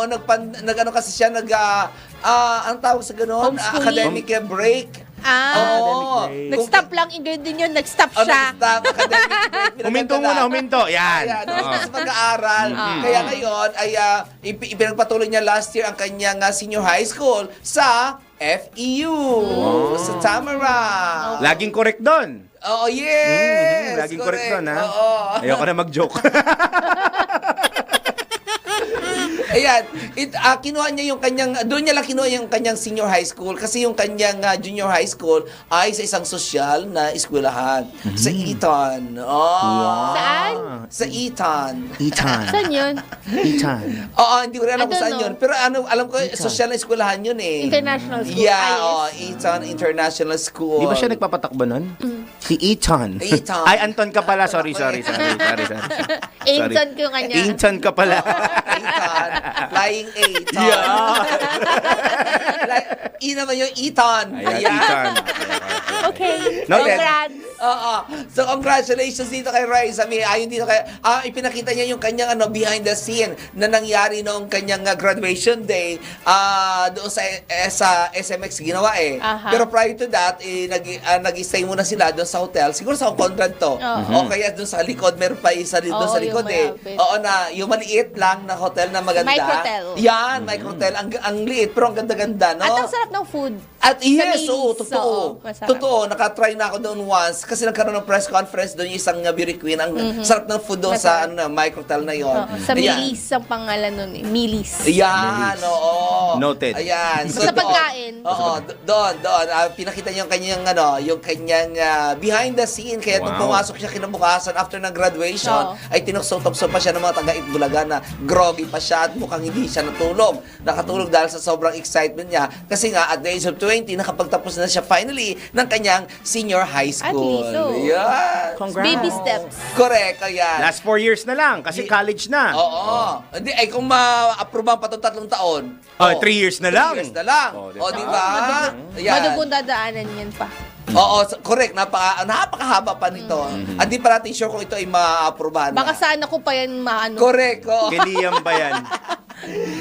nag-ano kasi siya, ang tawag sa gano'n? Homeschooling? Academic break. Oo. Nag-stop lang, ingredient din yun, nag-stop siya. Nag-stop, academic break. Huminto muna, huminto. Yan. Ayan, sa pag-aaral. Kaya ngayon, ay ipinagpatuloy niya last year ang kanyang senior high school sa FEU, sa Tamara. Laging correct doon. Oo, yes. Laging correct doon, ha? Oo. Ayoko na mag-joke. Ayan, kinuha niya yung kanyang, doon niya lang kinuha yung kanyang senior high school kasi yung kanyang junior high school ay sa isang sosyal na eskwelahan sa Eton. Oh. Saan? Sa Eton. Saan yun? Oo, hindi ko rin alam I kung don't saan know. yun. Pero alam ko, social na eskwelahan yun eh. International School. Yeah, IS. Eton International School. Di ba siya nagpapatakbo nun? Si Eton. Eton. Ay, Anton ka pala. Sorry. Ainton ko yung kanya. Eton ka pala. Eton. Flying Eton. Yeah. Naman yung Eton. Ayan, Eton. Okay. Noted. Congrats. Oo. So congratulations dito kay Raisa May. Ayun dito kay ipinakita niya yung kanyang behind the scene na nangyari noong kanyang graduation day doon sa SMX ginawa eh. Aha. Pero prior to that nag-stay muna sila doon sa hotel. Siguro sa Conrad to. O kaya doon sa likod meron pa isa doon sa likod eh. malapit. Oo na yung maliit lang na hotel na maganda. Microtel. Yan, microtel. Ang liit pero ang ganda-ganda, no? At ang sarap ng food. At yes, Sa oo, Milis, totoo. oo, masarap. Totoo, nakatry na ako doon once kasi nagkaroon ng press conference doon yung isang beauty queen. Ang sarap ng food doon sa microtel na yon. Sa Milis ang pangalan nun eh. Milis. Ayan, oo. Noted. Ayan. Sa pagkain. Oo, doon. Pinakita niyo yung kanyang behind the scene. Kaya nung pumasok siya kinabukasan after ng graduation, ay tinukso-tukso pa siya ng mga taga-Itbulaga na groggy pa siya at mukhang hindi siya natulog. Nakatulog dahil sa sobrang excitement niya. Kasi nga, at the age of 20, nakapagtapos na siya finally ng kanyang senior high school. At least, oh. Yeah. Baby steps. Correct, ayan. Last 4 years na lang kasi college na. Oo. Hindi, ay kung ma-approve pa itong 3 taon. 3 years na lang. 3 years na lang. O, di ba? Ayan. Madugong dadaanan yan pa. Oo, correct. Napakahaba pa nito. At di pa natin sure kung ito ay ma-aprobahan na. Baka sana ko pa yan maano. Correct. Oo. Kay Liam ba yan?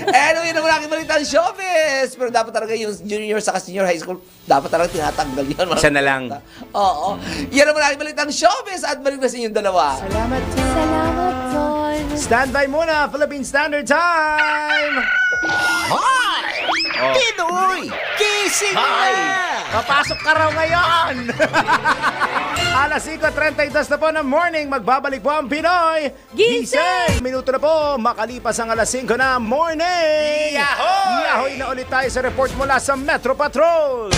Anyway, naman aking balita ng showbiz. Pero dapat talaga yung junior sa senior high school, dapat talaga tinatanggal yun. Isa na lang. Oo. Yan naman aking balita ng showbiz at balik na sa inyong dalawa. Salamat, Ton. Stand by muna, Philippine Standard Time! Hoy! Pinoy! Gising Hi! na! Papasok ka raw ngayon! Alas 5:32 na po ng morning, magbabalik po ang Pinoy Gising! Minuto na po, makalipas ang alas 5 na morning! Yahoy! Yahoy na ulit tayo sa report mula sa Metro Patrol!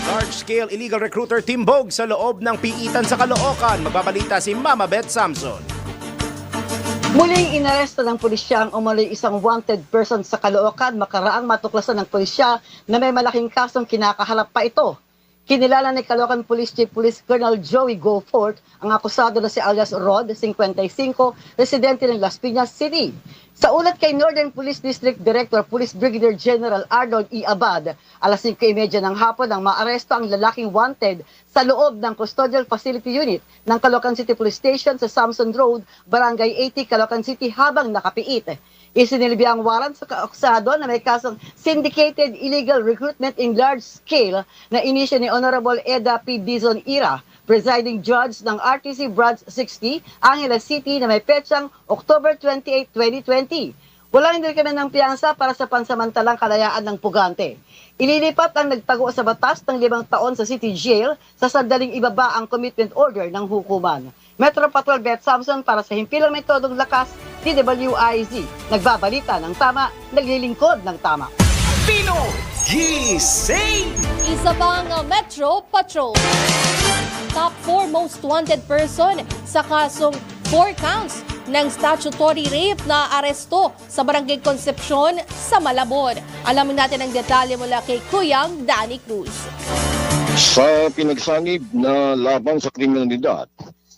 Large-scale illegal recruiter timbog sa loob ng piitan sa Caloocan. Magbabalita si Mama Beth Samson. Muling inaresto ng pulisya ang umano'y isang wanted person sa Caloocan makaraang matuklasan ng pulisya na may malaking kasong kinakaharap pa ito. Kinilala ni Caloocan Police Chief Police Colonel Joey Goforth ang akusado na si alias Rod, 55, residente ng Las Piñas City. Sa ulat kay Northern Police District Director Police Brigadier General Arnold E. Abad, alas 5:30 ng hapon nang maaresto ang lalaking wanted sa loob ng Custodial Facility Unit ng Caloocan City Police Station sa Samson Road, Barangay 80, Caloocan City habang nakapiit. Isinilbi ang warrant sa akusado na may kasong syndicated illegal recruitment in large scale na inisyo ni Honorable Eda P. Dizon Ira, presiding judge ng RTC Branch 60, Angeles City na may petsang October 28, 2020. Walang hindi kami ng piyansa para sa pansamantalang kalayaan ng pugante. Ililipat ang nagtago sa batas ng 5 taon sa City Jail sa sandaling ibaba ang commitment order ng hukuman. Metro Patrol Beth Samson para sa Himpilang Metodong Lakas, DWIZ. Nagbabalita ng tama, naglilingkod ng tama. Pinoy Gising! Isa pang Metro Patrol. Top 4 most wanted person sa kasong 4 counts ng statutory rape na aresto sa Barangay Concepcion sa Malabon. Alamin natin ang detalye mula kay Kuyang Danny Cruz. Sa pinagsanib na laban sa kriminalidad,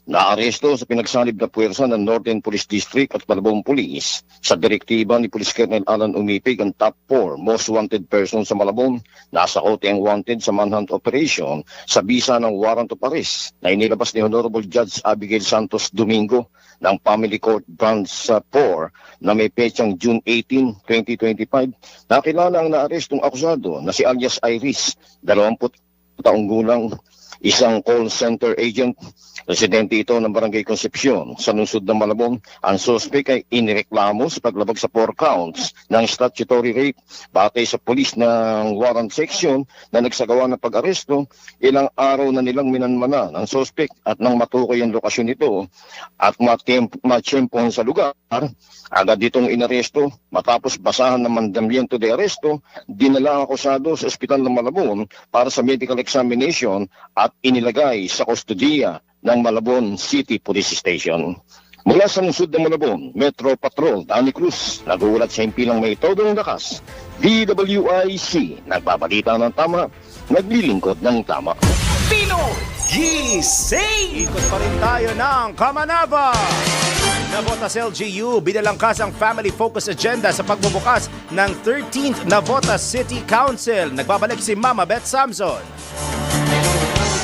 naaresto sa pinagsanib na puwersa ng Northern Police District at Malabon Police sa direktiba ni Police Colonel Alan Umipig ang top 4 most wanted persons sa Malabon. Nasa kote ang wanted sa manhunt operation sa bisa ng warrant of arrest na inilabas ni Honorable Judge Abigail Santos Domingo ng Family Court Branch 4 na may petsang June 18, 2025. Nakilala ang naarestong akusado na si alias Iris, 20 taong gulang, isang call center agent. Residente ito ng Barangay Concepcion sa lungsod ng Malabon. Ang suspect ay inireklamo sa paglabag sa 4 counts ng statutory rape. Batay sa police ng warrant section na nagsagawa ng pag-aresto, ilang araw na nilang minanmanan ang suspect at nang matukoy ang lokasyon nito at matsyempohan sa lugar, agad ditong inaresto. Matapos basahan ng mandamiento de aresto, dinala ang akusado sa ospital ng Malabon para sa medical examination at inilagay sa kustodiya ng Malabon City Police Station. Mula sa lungsod ng Malabon, Metro Patrol Danny Cruz, nagulat sa himpilang may todong lakas. DWIC, nagbabalita ng tama, naglilingkod ng tama. Gising! Ikot pa rin tayo ng Kamanava. Navotas LGU, binalangkas ang Family Focus Agenda sa pagbubukas ng 13th Navotas City Council. Nagbabalik si Mama Beth Samson.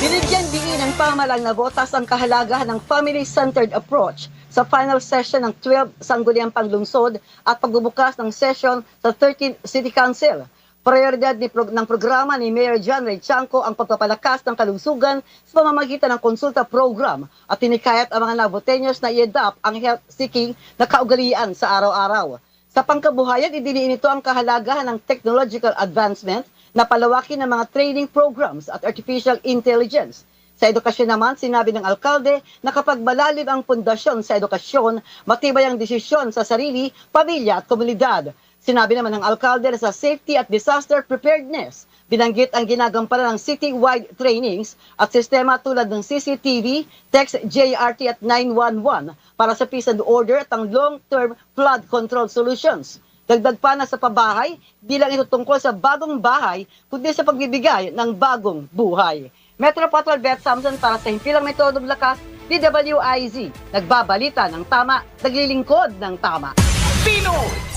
Binigyan diin ng pamalang Navotas ang kahalagahan ng family-centered approach sa final session ng 12 Sangguniang Panglungsod at pagbubukas ng session sa 13th City Council. Prioridad ng programa ni Mayor John Ray Chanco ang pagpapalakas ng kalungsugan sa pamamagitan ng konsulta program at tinikayat ang mga Navoteños na i-adopt ang health-seeking na kaugalian sa araw-araw. Sa pangkabuhayan, idiniin ito ang kahalagahan ng technological advancement na palawakin ng mga training programs at artificial intelligence. Sa edukasyon naman, sinabi ng alkalde na kapag malalim ang pundasyon sa edukasyon, matibay ang desisyon sa sarili, pamilya at komunidad. Sinabi naman ng alkalde na sa safety at disaster preparedness, binanggit ang ginagampanan ng city-wide trainings at sistema tulad ng CCTV, text JRT at 911 para sa peace and order at ang long-term flood control solutions. Dagdag pa na sa pabahay, di lang ito tungkol sa bagong bahay, kundi sa pagbibigay ng bagong buhay. Metro Patrol Beth Samson para sa himpilang metodong lakas, DWIZ. Nagbabalita ng tama, naglilingkod ng tama.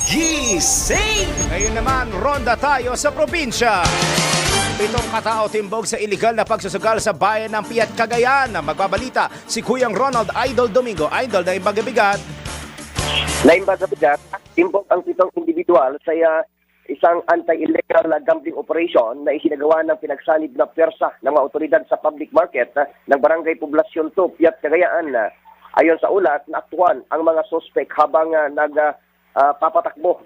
Gising! Ngayon naman, ronda tayo sa probinsya. 7 katao timbog sa iligal na pagsusugal sa bayan ng Piat, Cagayan. Magbabalita si Kuyang Ronald Idol Domingo. Idol na imbaga-bigat. Naimbaga-bigat, timbog ang 7 individual sa isang anti-illegal gambling operation na isinagawa ng pinagsanib na pwersa ng mga otoridad sa public market ng Barangay Poblasyon 2, Piat, Cagayan. Ayon sa ulat, naaktuhan ang mga sospek habang papatakbo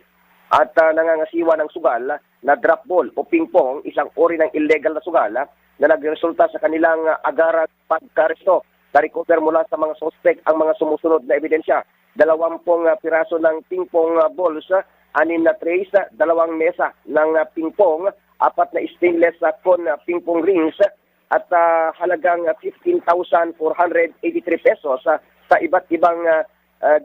at nangangasiwa ng sugal na drop ball o ping-pong, isang uri ng illegal na sugal na nagresulta sa kanilang agarang pagkaresto. Na-recover mula sa mga sospek ang mga sumusunod na ebidensya. 20 piraso ng ping-pong balls, 6 na trays, 2 mesa ng ping-pong, 4 na stainless con ping-pong rings at halagang 15,483 pesos sa iba't ibang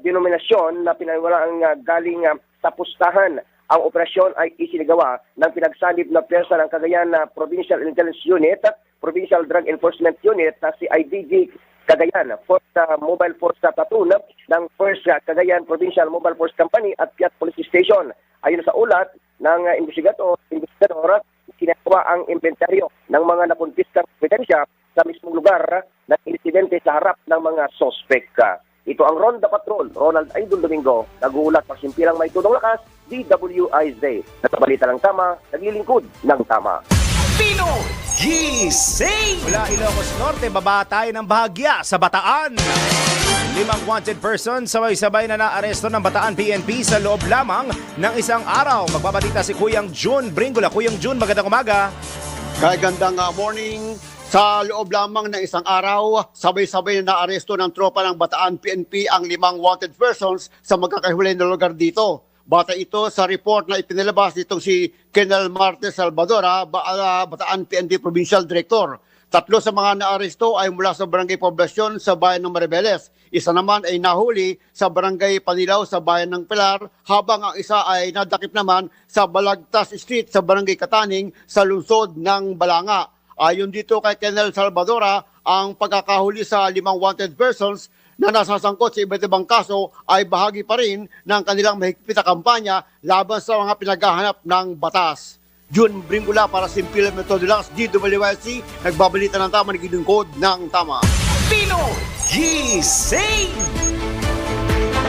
denominasyon na pinaniwalaang galing sa pustahan. Ang operasyon ay isinagawa ng pinagsanib na pwersa ng Cagayan Provincial Intelligence Unit, Provincial Drug Enforcement Unit, CIDG Cagayan, 4th Mobile Force Platoon ng 1st Cagayan Provincial Mobile Force Company at Piat Police Station. Ayon sa ulat ng investigador, sinagawa ang inventaryo ng mga nakumpiskang ebidensya sa mismong lugar ng insidente sa harap ng mga sospek. Ito ang Ronda Patrol, Ronald Idol Domingo, nagulat pagsimpilang may tudong lakas, DWIZ. Natabalita ng tama, naglilingkod ng tama. Gising! Mula Ilocos Norte, baba tayo ng bahagya sa Bataan. 5 wanted persons sabay-sabay na naaresto ng Bataan PNP sa loob lamang ng isang araw. Magbabalita si Kuyang June Bringula. Kuyang June, magandang umaga. Kagandang morning. Sa loob lamang ng isang araw, sabay-sabay na naaresto ng tropa ng Bataan PNP ang 5 wanted persons sa magkakahiwalay na lugar dito. Bata ito sa report na ipinilabas nitong si Colonel Martes Salvadora, Bataan PNP Provincial Director. 3 sa mga naaresto ay mula sa Barangay Poblasyon sa bayan ng Maribeles. Isa naman ay nahuli sa Barangay Panilaw sa bayan ng Pilar, habang ang isa ay nadakip naman sa Balagtas Street sa Barangay Kataning sa lungsod ng Balanga. Ayon dito kay Colonel Salvadora, ang pagkakahuli sa 5 wanted persons na nasasangkot sa iba't ibang kaso ay bahagi pa rin ng kanilang mahigpit na kampanya laban sa mga pinaghahanap ng batas. June Bringula para sa Imperial Methodulax, DWIC, nagbabalita ng tama, nagilingkod ng tama. Gising!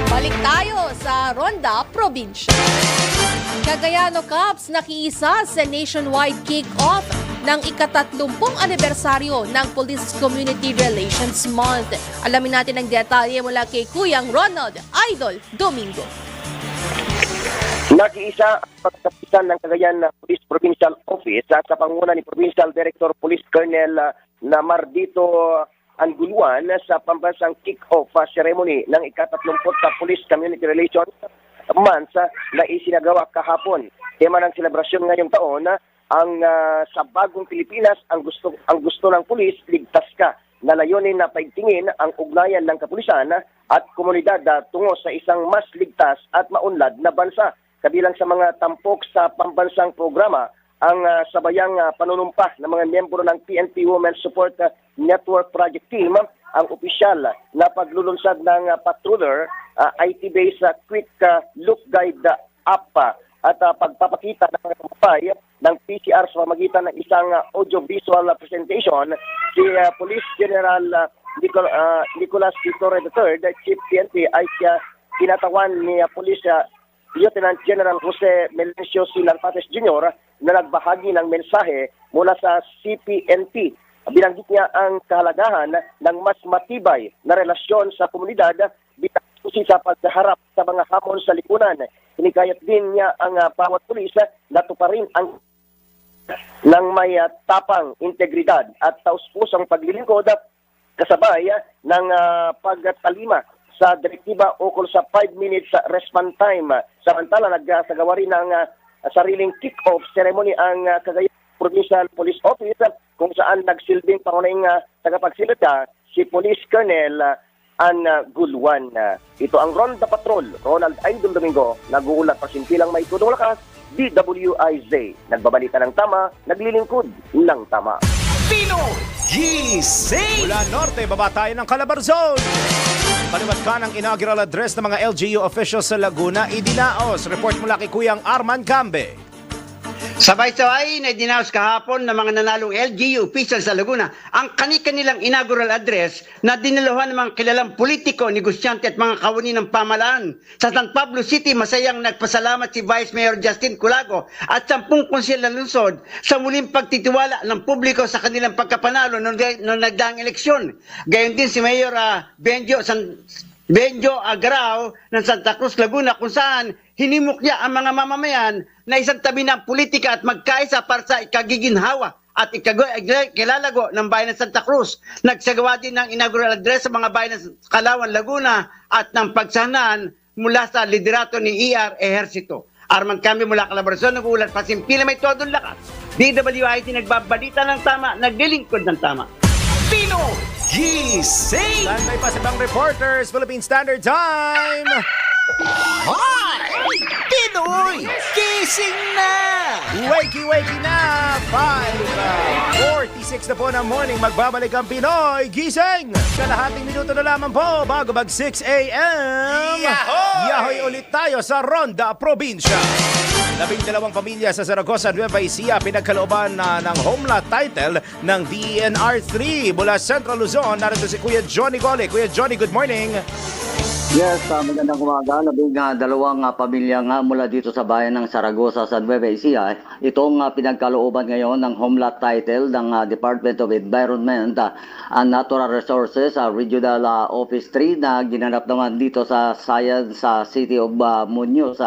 Balik tayo sa Ronda Probinsya. Cagayano Cups nakiisa sa nationwide kick-off ng ika-30 anibersaryo ng Police Community Relations Month. Alamin natin ang detalye mula kay Kuyang Ronald Idol Domingo. Nakiisa ang pagkapisan ng Cagayan Police Provincial Office sa pangunguna ni Provincial Director Police Colonel Mardito Anguluan sa pambansang kick-off ceremony ng ika-30 Police Community Relations Month na isinagawa kahapon. Tema ng selebrasyon ngayong taon ang sa bagong Pilipinas, ang gusto ng pulis, ligtas ka. na layunin na paigtingin ang ugnayan ng kapulisan at komunidad tungo sa isang mas ligtas at maunlad na bansa. Kabilang sa mga tampok sa pambansang programa ang sabayang panunumpa ng mga miyembro ng PNP Women's Support Network Project Team, ang opisyal na paglulunsad ng patruller, IT-based Quick Look Guide app at pagpapakita ng mga kampay ng PCR sa pamagitan ng isang audiovisual presentation. Si Police General Nicolas Vitore III, Chief PNP, ay kinatawan ni Police Lieutenant General Jose Melencio Silalpates Jr. na nagbahagi ng mensahe mula sa CPNP. Binanggit niya ang kahalagahan ng mas matibay na relasyon sa komunidad bilang susi sa pagharap sa mga hamon sa lipunan. Hinikayat din niya ang bawat pulis na tuparin ang ng may tapang, integridad at taus-pusang paglilingkod kasabay ng pagtalima sa direktiba ukol sa 5 minutes response time. Samantala, nagsagawa rin ng sariling kick-off ceremony ang Cagayan Provincial Police Office kung saan nagsilbing pangunahing tagapagsilita si Police Colonel Ann Gulwan. Ito ang Ronda Patrol. Ronald Aindol Domingo, nag-uulat pasimpilang may tudong lakas, DWIZ. Nagbabalita ng tama, naglilingkod ng tama. Pinoy Gising! Mula norte, baba tayo ng Calabarzon. Paliwat ka ng inaugural address ng mga LGU officials sa Laguna, idinaos. Report mula kay Kuyang Arman Cambe. Sabay-sabay na dinaos kahapon ng mga nanalong LGU officials sa Laguna ang kanilang inaugural address na dinaluhan ng mga kilalang politiko, negosyante at mga kawani ng pamalaan. Sa San Pablo City, masayang nagpasalamat si Vice Mayor Justin Culago at 10 konsyel ng lungsod sa muling pagtitiwala ng publiko sa kanilang pagkapanalo noong nagdaang eleksyon. Gayon din si Mayor Benjo Agrao ng Santa Cruz, Laguna, kung saan hinimok niya ang mga mamamayan na isang tabi ng politika at magkaisa para sa ikagiginhawa at ikilalago ng bayan ng Santa Cruz. Nagsagawa din ng inaugural address sa mga bayan ng Kalawan, Laguna at ng pagsanaan mula sa liderato ni ER Ejercito. Arman Cambe mula Calabarzon, nag-uulat pasimpila may todong lakas. DWIC nagbabalita ng tama, naglilingkod ng tama. Pinoy Gising! Standby pa sa ibang reporters, Philippine Standard Time! Hi! Pinoy Gising na! Wakey na! 5:46 na po ng morning, magbabalik ang Pinoy Gising! Kalahating minuto na lamang po bago mag 6 a.m. Yahoy ulit tayo sa Ronda Probinsya. 12 pamilya sa Zaragoza, Nueva Ecija pinagkalooban ng home lot title ng DENR3 mula Central Luzon. Narito si Kuya Johnny Gole. Kuya Johnny, good morning. Yes, magandang umaga. Dalawang pamilya nga mula dito sa bayan ng Zaragoza sa Nueva Ecija. Itong pinagkalooban ngayon ng home lot title ng Department of Environment and Natural Resources, Regional Office 3 na ginanap naman dito sa Science City of Muñoz.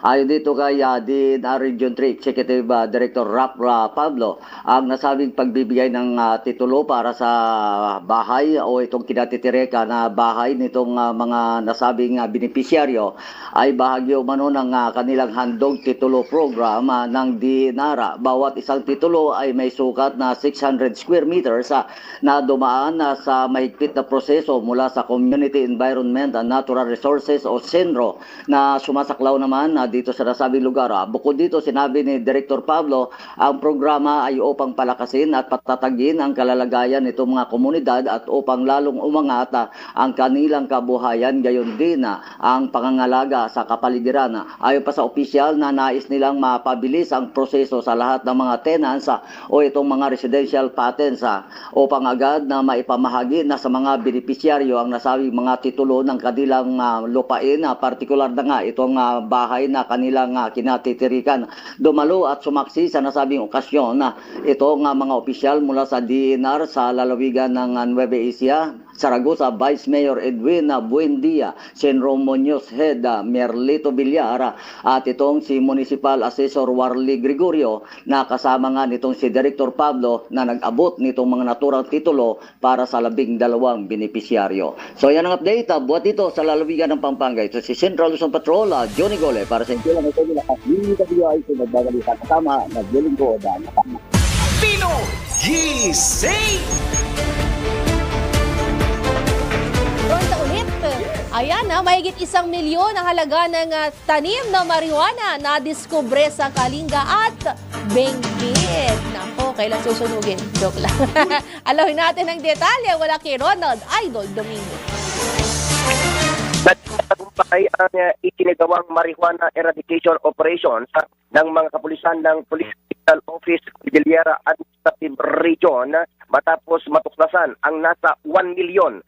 Ayon dito kay DENR Region 3 Executive Director Rap Pablo, ang nasabing pagbibigay ng titulo para sa bahay o itong kinatitireka na bahay nitong mga nasabing benepisyaryo ay bahagi umano ng kanilang handog titulo program ng DENR. Bawat isang titulo ay may sukat na 600 square meters na dumaan sa mahigpit na proseso mula sa Community Environment and Natural Resources o CENRO na sumasaklaw naman dito sa nasabing lugar. Bukod dito, sinabi ni Director Pablo, ang programa ay upang palakasin at patatagin ang kalalagayan nitong mga komunidad at upang lalong umangat ang kanilang kabuhayan, gayon din ang pangangalaga sa kapaligiran. Ayon pa sa opisyal na nais nilang mapabilis ang proseso sa lahat ng mga tenants o itong mga residential patents upang agad na maipamahagi na sa mga benepisyaryo ang nasabing mga titulo ng kanilang lupain, partikular na nga itong bahay na kanilang kinatitirikan. Dumalo at sumaksi sa nasabing okasyon itong mga opisyal mula sa DENR sa lalawigan ng Nueva Ecija, Zaragoza, Vice Mayor Edwin Buendia, Senro Muñoz Head, Merlito Villar, at itong si Municipal Assessor Warly Gregorio na kasama nga nitong si Director Pablo na nag-abot nitong mga naturang titulo para sa 12 benepisyaryo. So yan ang update buhat dito sa lalawigan ng Pampanga. Ito si Central Luzon Patrol, Johnny Gole, para sa inyo lang ito nila at DWIC nagbabalita kasama, naglilingkod na tama. Pinoy Gising! Ayan na, mahigit 1 milyon ang halaga ng tanim na marijuana na diskubre sa Kalinga at Benguet. Nako, kailan susunugin? Joke lang. Alamin natin ang detalye wala kay Ronald Idol Domingo. Nagtagumpay ang itinagawang marijuana eradication operations ng mga kapulisan ng Police Office Cordillera Administrative Region matapos matuklasan ang nasa 1,090,000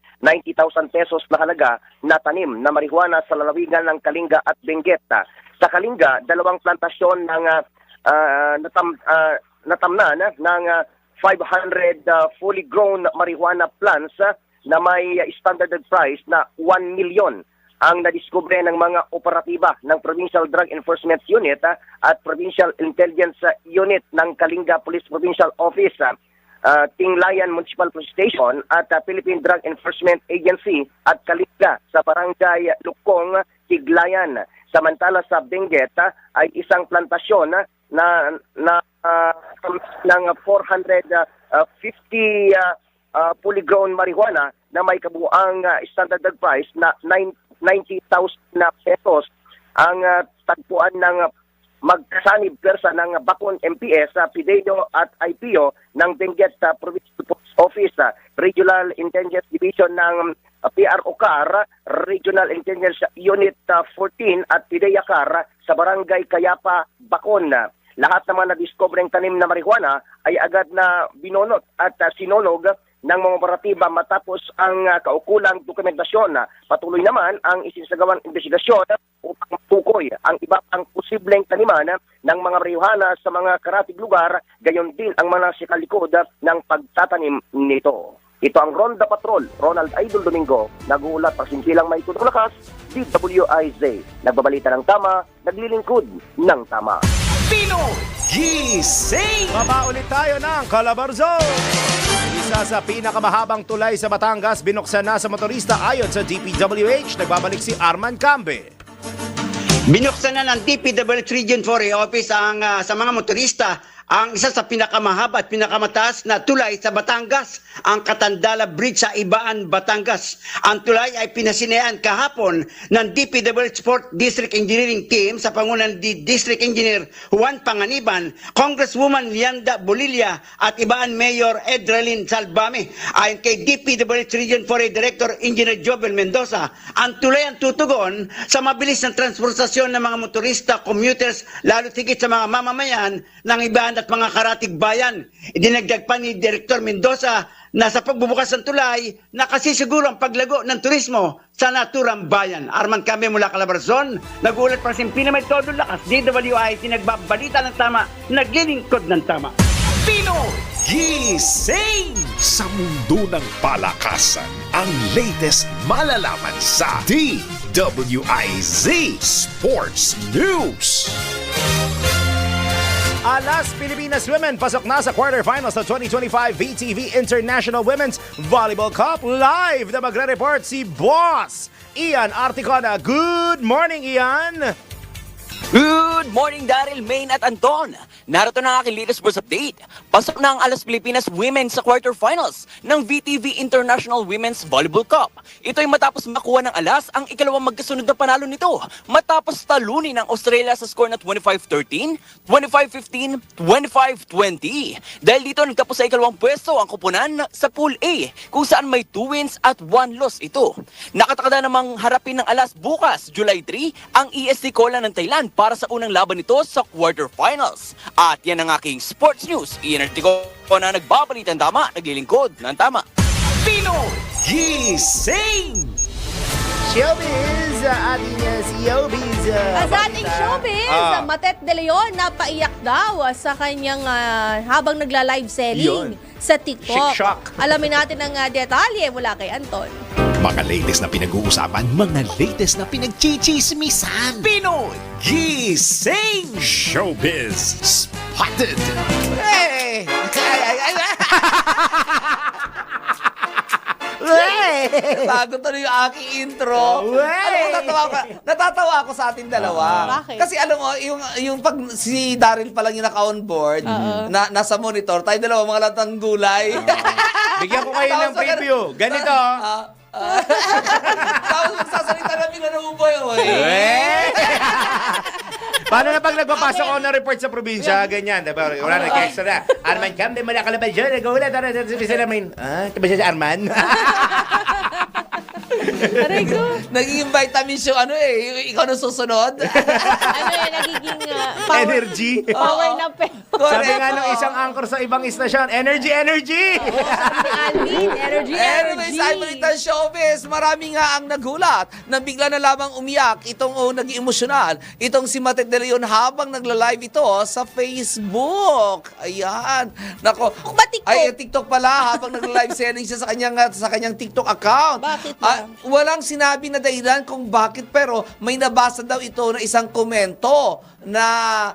pesos na halaga na tanim na marijuana sa lalawigan ng Kalinga at Benguet. Sa Kalinga, 2 plantasyon ng natamnan ng 500 fully grown marijuana plants na may standardized price na 1 million ang nadiskubre ng mga operatiba ng Provincial Drug Enforcement Unit at Provincial Intelligence Unit ng Kalinga Police Provincial Office, Tinglayan Municipal Police Station at Philippine Drug Enforcement Agency at Kalinga sa Barangay Lukong, Tiglayan. Samantala sa Benguet ay isang plantasyon ng 450 fully grown marijuana na may kabuang standard price na 90,000 na pesos ang tagpuan ng magkasanib persa ng Bacon MPS, PIDEO at IPO ng Benguet Provincial Police Office, Regional Intelligence Division ng PROCAR, Regional Intelligence Unit 14 at PIDEA-CAR sa Barangay Kayapa, Bacon. Lahat naman na diskubreng tanim na marijuana ay agad na binonot at sinolog ng mga operatiba matapos ang kaukulang dokumentasyon. Patuloy naman ang isinasagawang investigasyon upang tukoy ang iba pang posibleng taniman ng mga marijuana sa mga karatig lugar, gayon din ang mga sikalikod ng pagtatanim nito. Ito ang Ronda Patrol, Ronald Idol Domingo, nag-uulat para simpilang may tutong lakas, DWIZ. Nagbabalita ng tama, naglilingkod ng tama. Pinoy Gising! Baba ulit tayo ng Calabarzon! Isa sa pinakamahabang tulay sa Batangas, binuksan na sa motorista ayon sa DPWH. Nagbabalik si Arman Cambe. Binuksan na ng DPWH Region 4 Office sa mga motorista ang isa sa pinakamahaba at pinakamataas na tulay sa Batangas, ang Katandala Bridge sa Ibaan, Batangas. Ang tulay ay pinasinean kahapon ng DPWH Sport District Engineering Team sa pangunan ni District Engineer Juan Panganiban, Congresswoman Lianda Bolilla at Ibaan Mayor Edralyn Salbame. Ayon kay DPWH Region 4 Director Engineer Jobel Mendoza, ang tulay ang tutugon sa mabilis ng transportasyon ng mga motorista, commuters, lalo higit sa mga mamamayan ng Ibaan at mga karatig bayan. Idinagdag pa ni Director Mendoza na sa pagbubukas ng tulay, nakasisiguro ang paglago ng turismo sa naturang bayan. Arman Cambe mula Calabarzon, nag-uulat para sa Pinamay Todo Lakas, DWI, nagbabalita ng tama, naglilingkod ng tama. Pinoy Gising! Sa mundo ng palakasan, ang latest malalaman sa DWIZ Sports News. Alas Pilipinas Women pasok na sa quarterfinals ng 2025 VTV International Women's Volleyball Cup. Live na magre-report si Boss Ian Articona. Good morning, Ian! Good morning, Daryl, Maine at Anton. Narito na ang aking latest sports update. Pasok na ang Alas Pilipinas Women sa quarterfinals ng VTV International Women's Volleyball Cup. Ito ay matapos makuha ng Alas ang ikalawang magkasunod na panalo nito matapos talunin ng Australia sa score na 25-13, 25-15, 25-20. Dahil dito nagtapos sa ikalawang pwesto ang kupunan sa Pool A kung saan may 2 wins at 1 loss ito. Nakatakda namang harapin ng Alas bukas, July 3, ang ESC Kola ng Thailand para sa unang laban nito sa quarterfinals. At yan ang aking sports news. Ian Artico na nagbabalita ng tama, naglilingkod ng tama. Pinoy Gising! Showbiz! Ating showbiz! Sa ating showbiz, Matet De Leon napaiyak daw sa kanyang habang nagla-live selling sa TikTok. Alamin natin ang detalye mula kay Anton. Mga latest na pinag-uusapan, mga latest na pinagchichismisan. Pinoy Gising! Showbiz Spotted! Hey! Bago tuloy yung aking intro. Alam mo, natatawa ako sa ating dalawa. Bakit? Kasi alam mo, yung pag si Daryl pa lang yung naka-onboard, nasa monitor, tayo dalawa mga latang gulay. Bigyan ko kayo ng preview. Ganito. Tapos magsasalita na Minanuboy. Paano na pag nagpapasok ako ng report sa probinsya, ganyan, diba? Wala na, extra na. Arman Cam, di mo nakalabas yun. Nagawala, tara, sabi namin, diba siya si Arman? Aray ko. Nagiging vitamin show, ikaw na susunod. Nagiging power. Energy. Power na pe. Sabi nga nung isang anchor sa ibang istasyon, energy! Alvin, energy. Sa Balitan Showbiz, marami nga ang nagulat na bigla na lamang umiyak naging emosyonal itong si Matet De Leon habang nagla-live ito sa Facebook. Ayan. Nako. TikTok pala habang nagla-live selling siya sa kanyang TikTok account. Bakit ba? Walang sinabi na dahilan kung bakit, pero may nabasa daw ito na isang komento na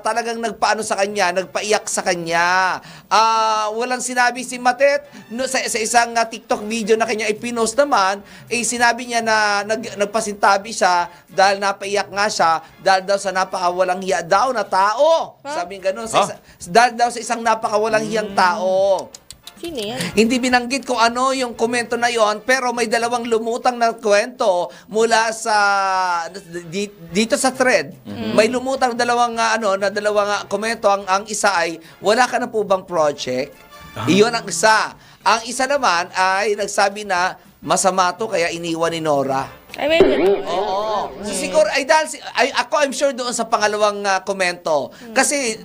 talagang nagpaano sa kanya, nagpaiyak sa kanya. Walang sinabi si Matet sa isang TikTok video na kanya ipinost naman, sinabi niya na nagpasintabi siya dahil napaiyak nga siya dahil daw sa napakawalang hiya daw na tao. Sabi gano'n, dahil daw sa isang napakawalang hiyang tao. Sino yan? Hindi binanggit kung ano yung komento na yon, pero may dalawang lumutang na kwento mula sa dito sa thread. May lumutang dalawang komento. Ang isa ay, wala ka na po bang project? Iyon ang isa. Ang isa naman ay nagsabi na masama to kaya iniwan ni Nora. Oo. So, siguro I'm sure doon sa pangalawang komento. Kasi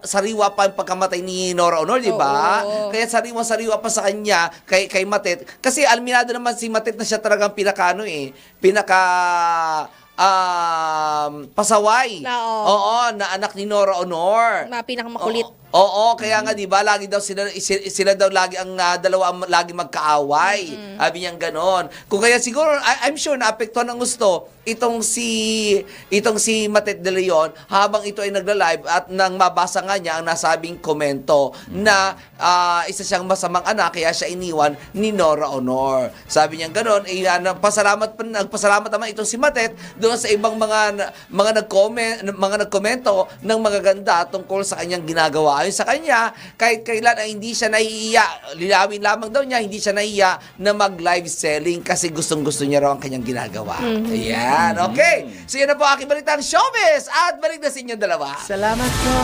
sariwa pa ang pagkamatay ni Nora Honor, di ba? Kaya sariwa pa sa kanya kay Matet. Kasi alminado naman si Matet na siya talagang pasaway. Na anak ni Nora Honor. Pinakamakulit. Oo, kaya nga 'di ba, lagi daw sila daw lagi ang dalawa lagi magkaaway. Sabi niya ganoon. Kung kaya siguro I'm sure na apektuhan ng gusto itong si Matet De Leon habang ito ay nagla-live at nang mabasa nga niya ang nasabing komento na isa siyang masamang anak kaya siya iniwan ni Nora Honor. Sabi niya ganoon, nagpasalamat naman itong si Matet doon sa ibang mga nagkomento ng magaganda tungkol sa kanyang ginagawa. Ayon sa kanya, kahit kailan ay hindi siya nahihiya, lilawin lamang daw niya, hindi siya nahihiya na mag-live selling kasi gustong-gusto niya raw ang kanyang ginagawa. Ayan, okay. So yan na po aking Balitang Showbiz at balik na sa inyong dalawa. Salamat po.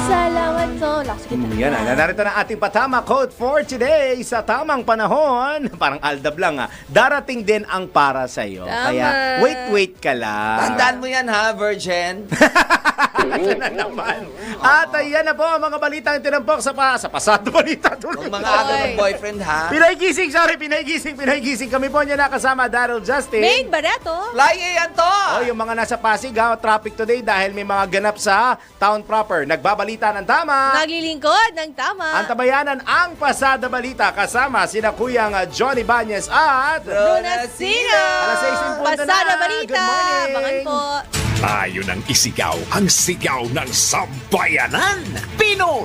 Salamat po. Lakas kita. Yan na, narito na ating patama quote for today. Sa tamang panahon, parang aldab lang darating din ang para sa'yo. Tama. Kaya wait ka lang. Tandaan mo yan ha, Virgin. Ito na naman. At ayan na po ang mga balitang tinampok sa pasado balita. Ang mga agaw ng boyfriend ha. Pinaygising kami po niya nakasama Daryl Justin. Main Barato. Fly Anto. Yung mga nasa Pasig, traffic today dahil may mga ganap sa town proper. Nagbabalita ng tama. Naglilingkod ng tama. Ang tabayanan ang pasada balita kasama sina Kuyang Johnny Banyes at Ronasino. Alas 6:00 na. Pasada balita. Good morning. Abangan po. Tayo ng isigaw ang sigaw ng sambayanan. Pinoy!